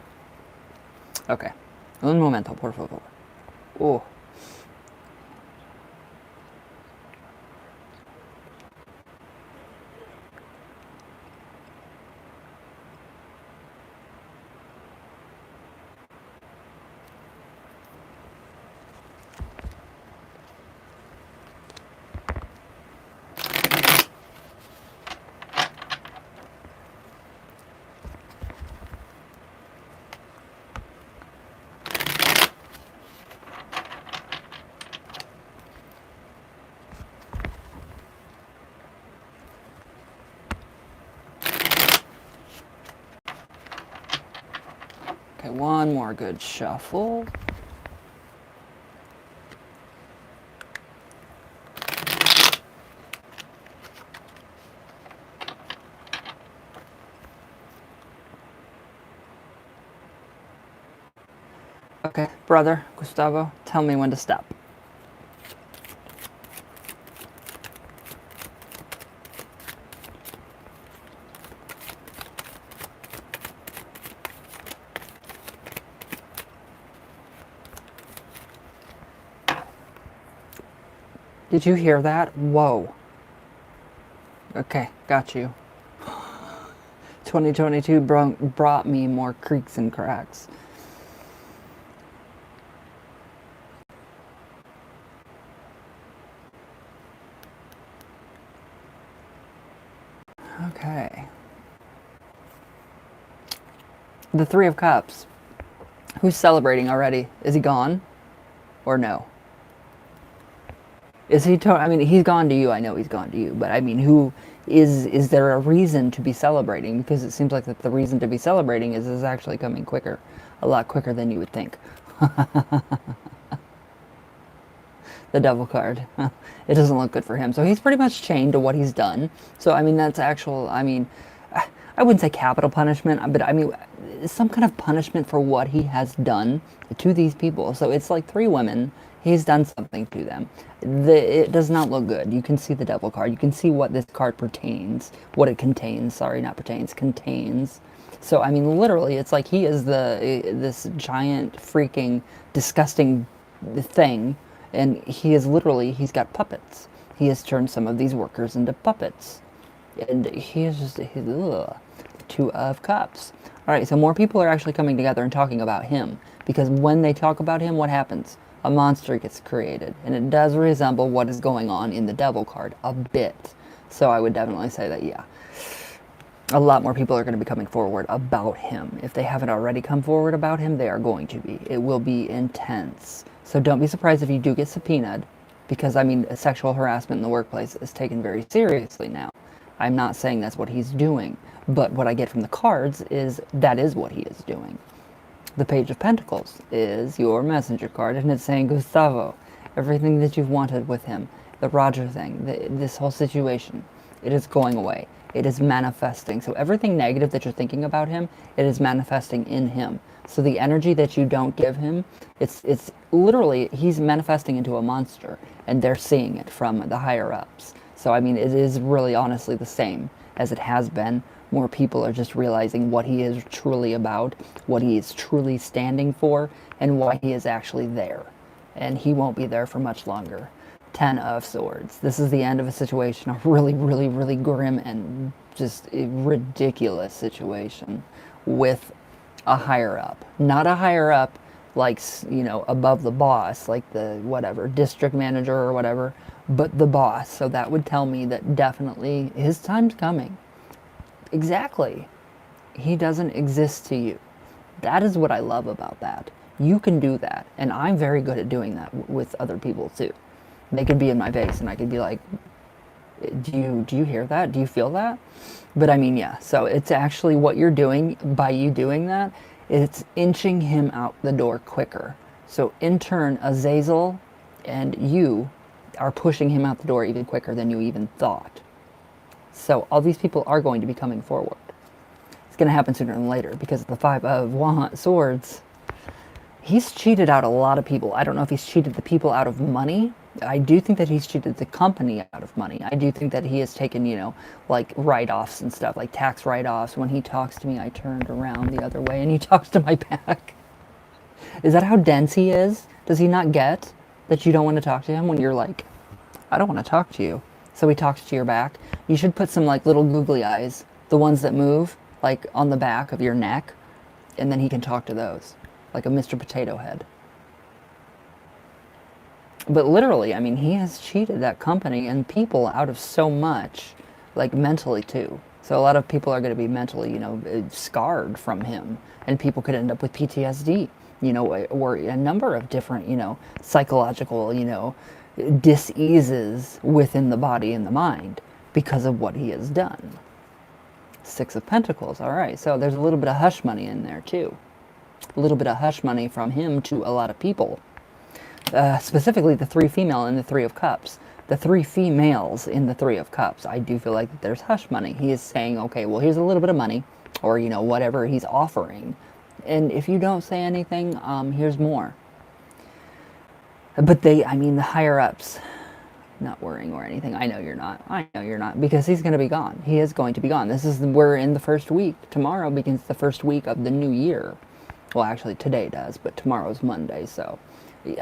Okay. Un momento, por favor. Oh. Okay, one more good shuffle. Okay, brother, Gustavo, tell me when to stop. Did you hear that? Whoa. Okay, got you. 2022 brought me more creaks and cracks. Okay. The Three of Cups. Who's celebrating already? Is he gone? Or no? Is he I mean, he's gone to you. I know he's gone to you. But I mean, who is there a reason to be celebrating? Because it seems like that the reason to be celebrating is actually coming quicker. A lot quicker than you would think. The Devil card. It doesn't look good for him. So he's pretty much chained to what he's done. So, I mean, that's actual, I mean, I wouldn't say capital punishment, but I mean, some kind of punishment for what he has done to these people. So it's like 3 women. He's done something to them. It does not look good. You can see the Devil card. You can see what this card pertains, what it contains. Sorry, not pertains, contains. So, I mean, literally, it's like he is this giant, freaking, disgusting thing. And he is literally, he's got puppets. He has turned some of these workers into puppets. And he is just, ugh. 2 of Cups. All right, so more people are actually coming together and talking about him. Because when they talk about him, what happens? A monster gets created. And it does resemble what is going on in the Devil card a bit. So I would definitely say that, yeah. A lot more people are going to be coming forward about him. If they haven't already come forward about him, they are going to be. It will be intense. So don't be surprised if you do get subpoenaed. Because, I mean, sexual harassment in the workplace is taken very seriously now. I'm not saying that's what he's doing. But what I get from the cards is that is what he is doing. The Page of Pentacles is your messenger card, and it's saying, Gustavo, everything that you've wanted with him, the Roger thing, this whole situation, it is going away. It is manifesting. So everything negative that you're thinking about him, it is manifesting in him. So the energy that you don't give him, it's literally, he's manifesting into a monster, and they're seeing it from the higher ups. So, I mean, it is really honestly the same as it has been. More people are just realizing what he is truly about, what he is truly standing for, and why he is actually there. And he won't be there for much longer. 10 of Swords. This is the end of a situation, a really, really, really grim and just a ridiculous situation with a higher up. Not a higher up like, you know, above the boss, like the whatever, district manager or whatever, but the boss. So that would tell me that definitely his time's coming. Exactly. He doesn't exist to you. That is what I love about that. You can do that. And I'm very good at doing that with other people too. They could be in my face and I could be like, do you hear that? Do you feel that? But I mean, yeah. So it's actually what you're doing by you doing that. It's inching him out the door quicker. So in turn, Azazel and you are pushing him out the door even quicker than you even thought. So all these people are going to be coming forward. It's going to happen sooner than later because the 5 of Swords, he's cheated out a lot of people. I don't know if he's cheated the people out of money I do think that he's cheated the company out of money. I do think that he has taken, like write-offs and stuff, like tax write-offs. When he talks to me, I turned around the other way and he talks to my back. Is that how dense he is? Does he not get that you don't want to talk to him when you're like, I don't want to talk to you? So he talks to your back. You should put some like little googly eyes, the ones that move, like on the back of your neck, and then he can talk to those, like a Mr. Potato Head. But literally, I mean, he has cheated that company and people out of so much, like mentally too. So a lot of people are going to be mentally, scarred from him, and people could end up with PTSD, or a number of different, psychological, diseases within the body and the mind because of what he has done. Six of Pentacles. All right. So there's a little bit of hush money in there too. A little bit of hush money from him to a lot of people. Specifically the three female and the Three of Cups. The three females in the Three of Cups. I do feel like there's hush money. He is saying, okay, well, here's a little bit of money, or, whatever he's offering. And if you don't say anything, here's more. But the higher ups, not worrying or anything. I know you're not, because he's going to be gone. He is going to be gone. We're in the first week. Tomorrow begins the first week of the new year. Well, actually today does, but tomorrow's Monday, so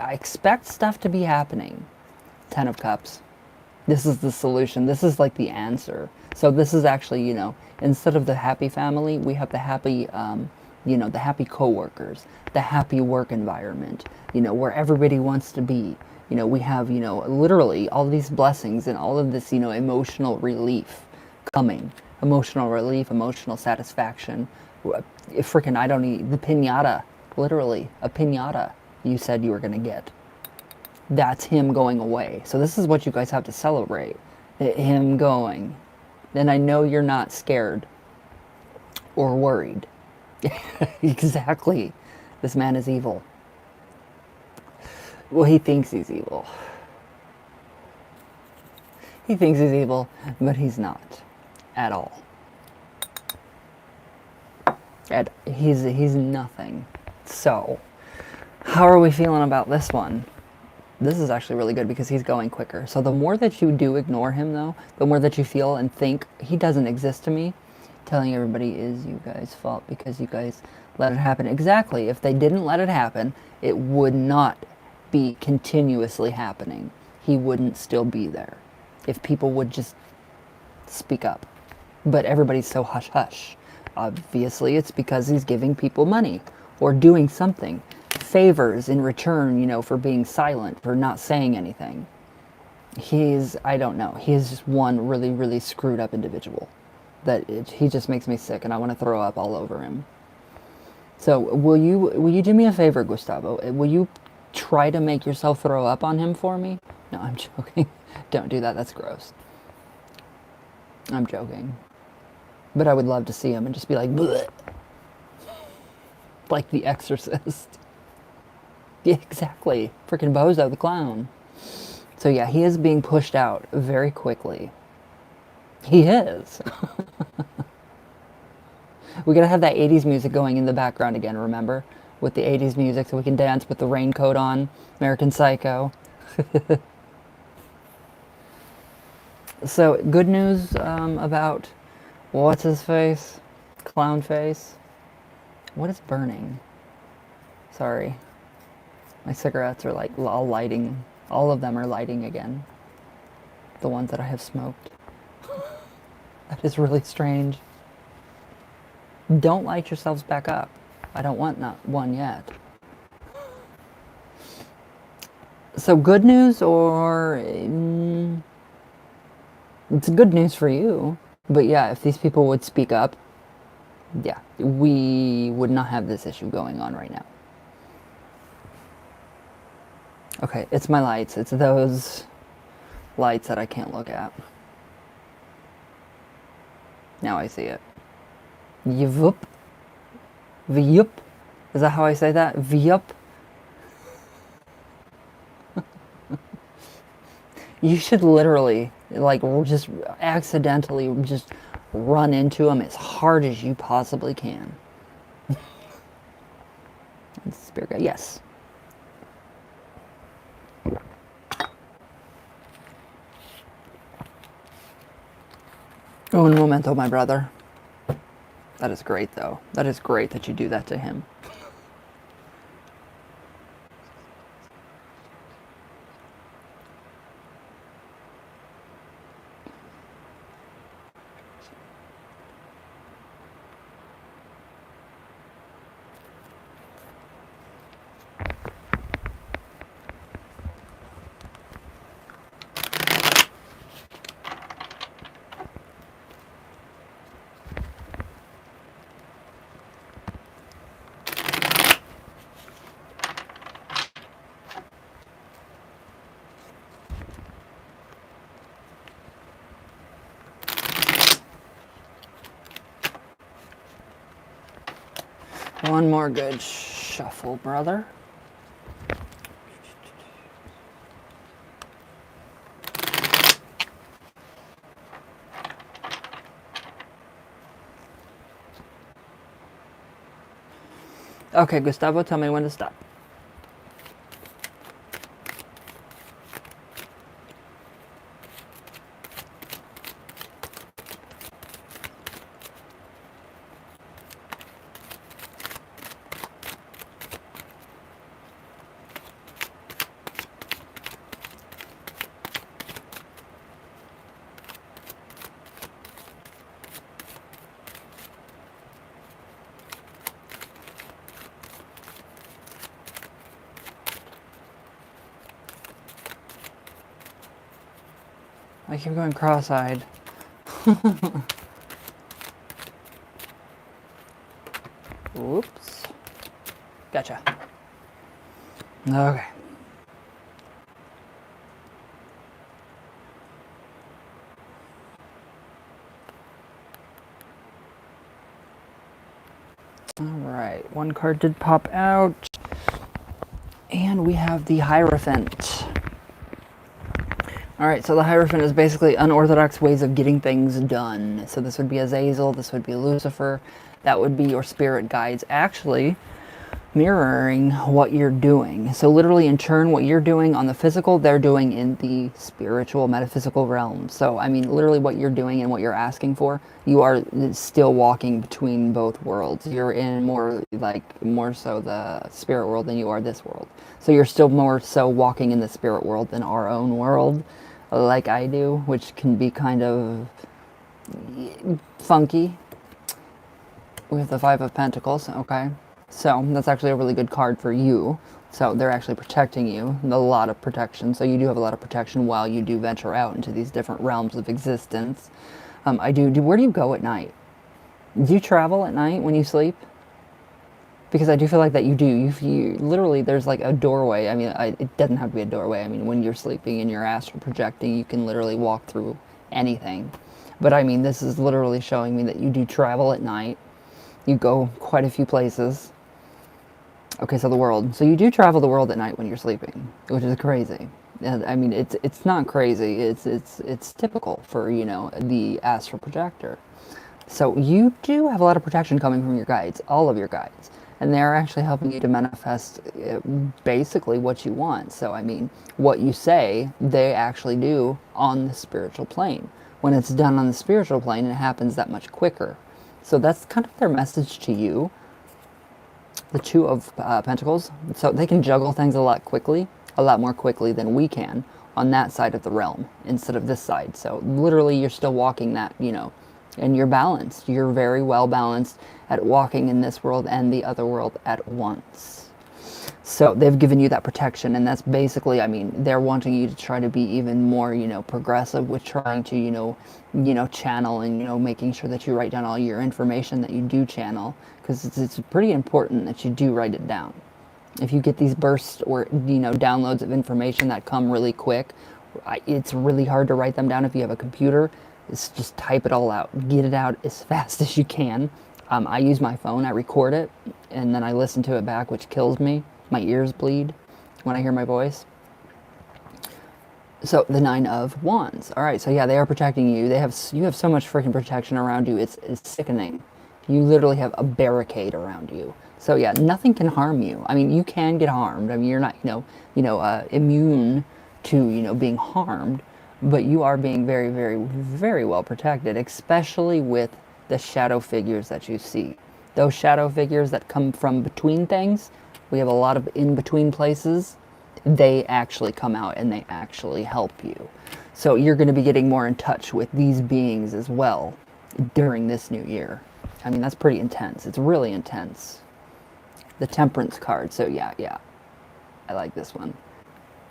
I expect stuff to be happening. Ten of Cups. This is the solution. This is like the answer. So this is actually, instead of the happy family, we have the happy, the happy coworkers, the happy work environment, where everybody wants to be. We have, literally all these blessings and all of this, emotional relief coming. Emotional relief, emotional satisfaction. Freaking, I don't need the piñata. Literally, a piñata you said you were going to get. That's him going away. So this is what you guys have to celebrate. Him going. Then I know you're not scared or worried. Exactly. This man is evil. Well, he thinks he's evil. He thinks he's evil, but he's not. At all. He's nothing. So, how are we feeling about this one? This is actually really good because he's going quicker. So the more that you do ignore him, though, the more that you feel and think, he doesn't exist to me, telling everybody is you guys' fault because you guys let it happen. Exactly. If they didn't let it happen, it would not be continuously happening. He wouldn't still be there if people would just speak up. But everybody's so hush-hush. Obviously, it's because he's giving people money or doing something. Favors in return, for being silent, for not saying anything. I don't know, he's just one really, really screwed up individual. He just makes me sick and I want to throw up all over him. So will you do me a favor, Gustavo? Will you try to make yourself throw up on him for me? No, I'm joking. Don't do that, that's gross. I'm joking. But I would love to see him and just be like, bleh. Like The Exorcist. Yeah, exactly. Freaking Bozo the Clown. So yeah, he is being pushed out very quickly. He is. We gotta have that 80s music going in the background again, remember? With the 80s music so we can dance with the raincoat on. American Psycho. So, good news about what's his face? Clown face. What is burning? Sorry. My cigarettes are like all lighting. All of them are lighting again. The ones that I have smoked. That is really strange. Don't light yourselves back up. I don't want not one yet. So good news or... it's good news for you. But yeah, if these people would speak up, yeah, we would not have this issue going on right now. Okay, it's my lights. It's those lights that I can't look at. Now I see it. Yvup. Vyup. Is that how I say that? Vyup. You should literally, like, just accidentally just run into him as hard as you possibly can. Spirit guide, yes. Un momento, my brother. That is great, though. That is great that you do that to him. One more good shuffle, brother. Okay, Gustavo, tell me when to stop. I keep going cross-eyed. Oops. Gotcha. Okay. Alright, one card did pop out. And we have the Hierophant. Alright, so the Hierophant is basically unorthodox ways of getting things done. So this would be Azazel, this would be Lucifer, that would be your spirit guides actually mirroring what you're doing. So literally in turn, what you're doing on the physical, they're doing in the spiritual, metaphysical realm. So, I mean, literally what you're doing and what you're asking for, you are still walking between both worlds. You're in more so the spirit world than you are this world. So you're still more so walking in the spirit world than our own world, like I do, which can be kind of funky with the Five of Pentacles, okay? So that's actually a really good card for you. So they're actually protecting you, a lot of protection. So you do have a lot of protection while you do venture out into these different realms of existence. Where do you go at night? Do you travel at night when you sleep? Because I do feel like that you do. You literally, there's like a doorway. I mean, it doesn't have to be a doorway. I mean, when you're sleeping and you're astral projecting, you can literally walk through anything. But I mean, this is literally showing me that you do travel at night. You go quite a few places. Okay, so the world. So you do travel the world at night when you're sleeping, which is crazy. I mean, it's not crazy. It's typical for, you know, the astral projector. So you do have a lot of protection coming from your guides, all of your guides, and they're actually helping you to manifest basically what you want. So I mean, what you say, they actually do on the spiritual plane. When it's done on the spiritual plane, it happens that much quicker. So that's kind of their message to you. The Two of Pentacles. So they can juggle things a lot more quickly than we can on that side of the realm instead of this side. So literally you're still walking that, you know, and you're balanced. You're very well balanced at walking in this world and the other world at once. So they've given you that protection, and that's basically, I mean, they're wanting you to try to be even more, you know, progressive with trying to, you know, channel and, you know, making sure that you write down all your information that you do channel, because it's pretty important that you do write it down. If you get these bursts or, you know, downloads of information that come really quick, it's really hard to write them down if you have a computer. It's just type it all out. Get it out as fast as you can. I use my phone, I record it, and then I listen to it back, which kills me. My ears bleed when I hear my voice. So the Nine of Wands. All right, so yeah, they are protecting you. You have so much freaking protection around you. It's sickening. You literally have a barricade around you. So yeah, nothing can harm you. I mean, you can get harmed. I mean, you're not, immune to, you know, being harmed. But you are being very, very, very well protected, especially with the shadow figures that you see. Those shadow figures that come from between things, we have a lot of in between places. They actually come out and they actually help you. So you're going to be getting more in touch with these beings as well during this new year. I mean, that's pretty intense. It's really intense. The Temperance card. So yeah, I like this one.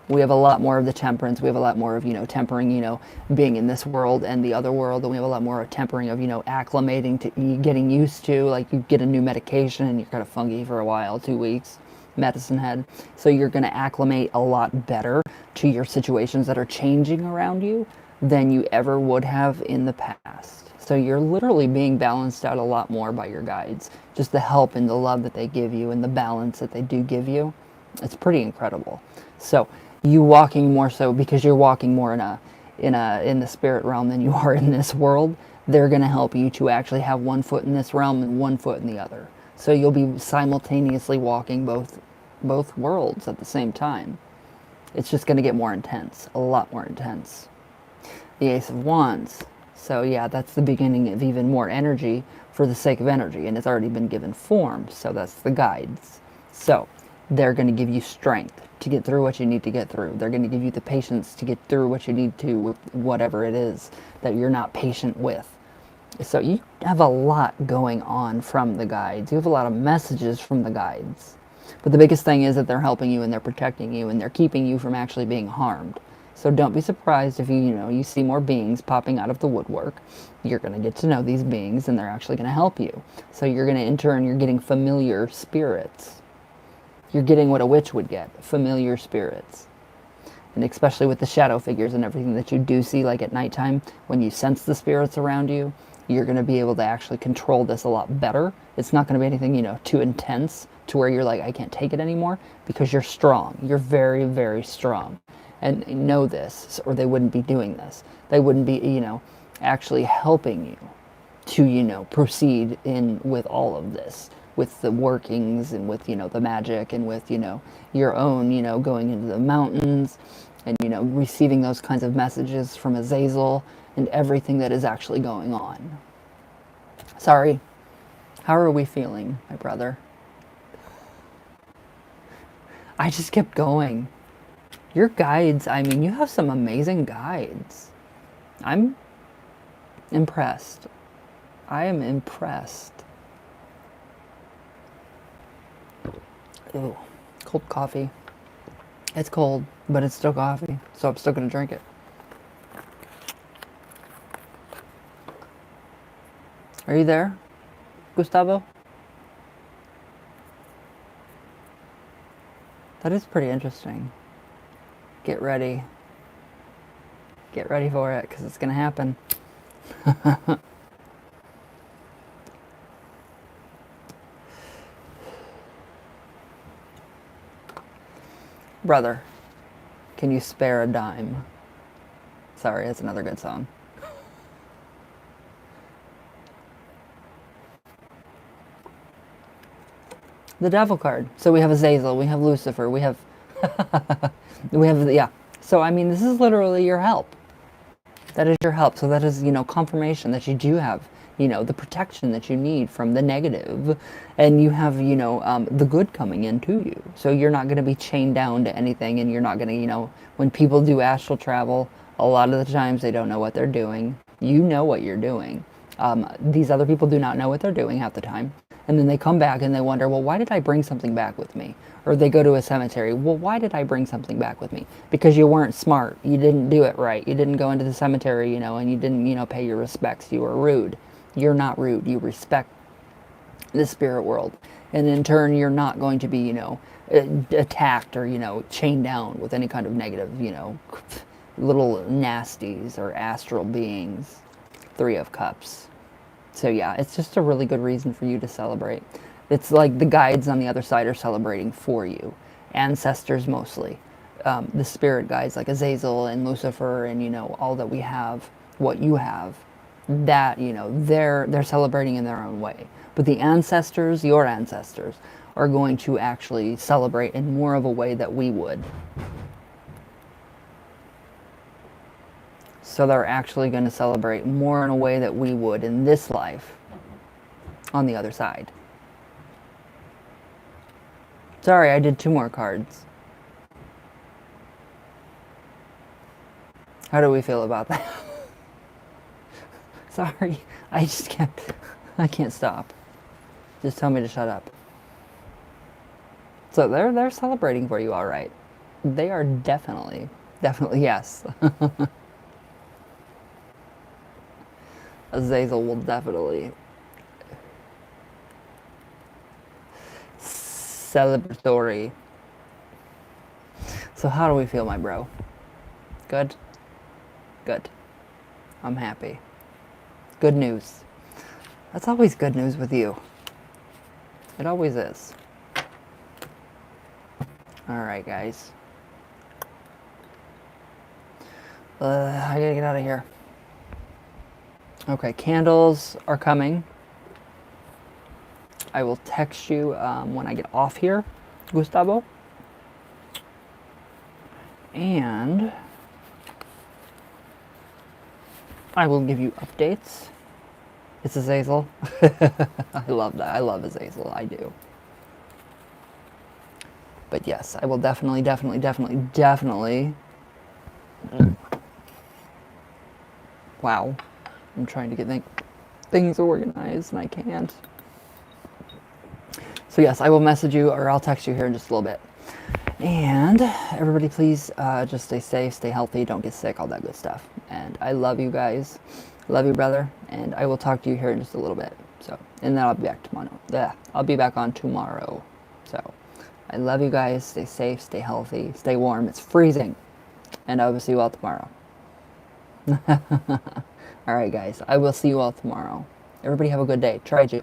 We have a lot more of the temperance. We have a lot more of, tempering, being in this world and the other world. And we have a lot more of tempering of, acclimating to getting used to, like you get a new medication and you're kind of funky for a while, 2 weeks, medicine head. So you're going to acclimate a lot better to your situations that are changing around you than you ever would have in the past. So you're literally being balanced out a lot more by your guides. Just the help and the love that they give you and the balance that they do give you. It's pretty incredible. So you walking more so because you're walking more in the spirit realm than you are in this world. They're going to help you to actually have one foot in this realm and one foot in the other. So you'll be simultaneously walking both worlds at the same time. It's just going to get more intense, a lot more intense. The Ace of Wands. So yeah, that's the beginning of even more energy for the sake of energy, and it's already been given form. So that's the guides. So they're going to give you strength to get through what you need to get through. They're going to give you the patience to get through what you need to with whatever it is that you're not patient with. So you have a lot going on from the guides. You have a lot of messages from the guides. But the biggest thing is that they're helping you and they're protecting you and they're keeping you from actually being harmed. So don't be surprised if you see more beings popping out of the woodwork. You're going to get to know these beings and they're actually going to help you. So you're going to, in turn, you're getting familiar spirits. You're getting what a witch would get, familiar spirits. And especially with the shadow figures and everything that you do see, like at nighttime, when you sense the spirits around you, you're going to be able to actually control this a lot better. It's not going to be anything, too intense to where you're like, I can't take it anymore, because you're strong. You're very, very strong. And know this, or they wouldn't be doing this. They wouldn't be, actually helping you to, proceed in with all of this, with the workings and with, the magic and with, your own, going into the mountains and, receiving those kinds of messages from Azazel and everything that is actually going on. Sorry. How are we feeling, my brother? I just kept going. Your guides, I mean, you have some amazing guides. I'm impressed. I am impressed. Ooh, cold coffee. It's cold, but it's still coffee, so I'm still gonna drink it. Are you there, Gustavo? That is pretty interesting. Get ready. Get ready for it, because it's gonna happen. Brother, can you spare a dime? Sorry, that's another good song. The Devil card. So we have Azazel, we have Lucifer, we have... yeah. So, I mean, this is literally your help. That is your help. So that is, confirmation that you do have, the protection that you need from the negative. And you have, the good coming in to you. So you're not going to be chained down to anything. And you're not going to, when people do astral travel, a lot of the times they don't know what they're doing. You know what you're doing. These other people do not know what they're doing half the time. And then they come back and they wonder, well, why did I bring something back with me? Or they go to a cemetery. Well, why did I bring something back with me? Because you weren't smart. You didn't do it right. You didn't go into the cemetery, and you didn't, pay your respects. You were rude. You're not rude. You respect the spirit world. And in turn, you're not going to be, attacked or, chained down with any kind of negative, little nasties or astral beings. 3 of Cups. So yeah, it's just a really good reason for you to celebrate. It's like the guides on the other side are celebrating for you. Ancestors mostly. The spirit guides like Azazel and Lucifer and, all that we have, what you have, that, they're celebrating in their own way. But the ancestors, your ancestors, are going to actually celebrate in more of a way that we would. So they're actually going to celebrate more in a way that we would in this life on the other side. Sorry, I did 2 more cards. How do we feel about that? Sorry, I can't stop. Just tell me to shut up. So they're celebrating for you, all right. They are definitely yes. Azazel will definitely celebratory. So how do we feel, my bro? Good? Good. I'm happy. Good news. That's always good news with you. It always is. Alright, guys. I gotta get out of here. Okay, candles are coming. I will text you when I get off here, Gustavo. And I will give you updates. It's Azazel. I love that. I love Azazel. I do. But yes, I will definitely. Wow. I'm trying to get things organized and I can't. So yes, I will message you or I'll text you here in just a little bit. And everybody please just stay safe, stay healthy, don't get sick, all that good stuff. And I love you guys. Love you, brother. And I will talk to you here in just a little bit. So, and then I'll be back tomorrow. Yeah, I'll be back on tomorrow. So, I love you guys. Stay safe, stay healthy, stay warm. It's freezing. And I will see you all tomorrow. All right, guys. I will see you all tomorrow. Everybody have a good day. Try to.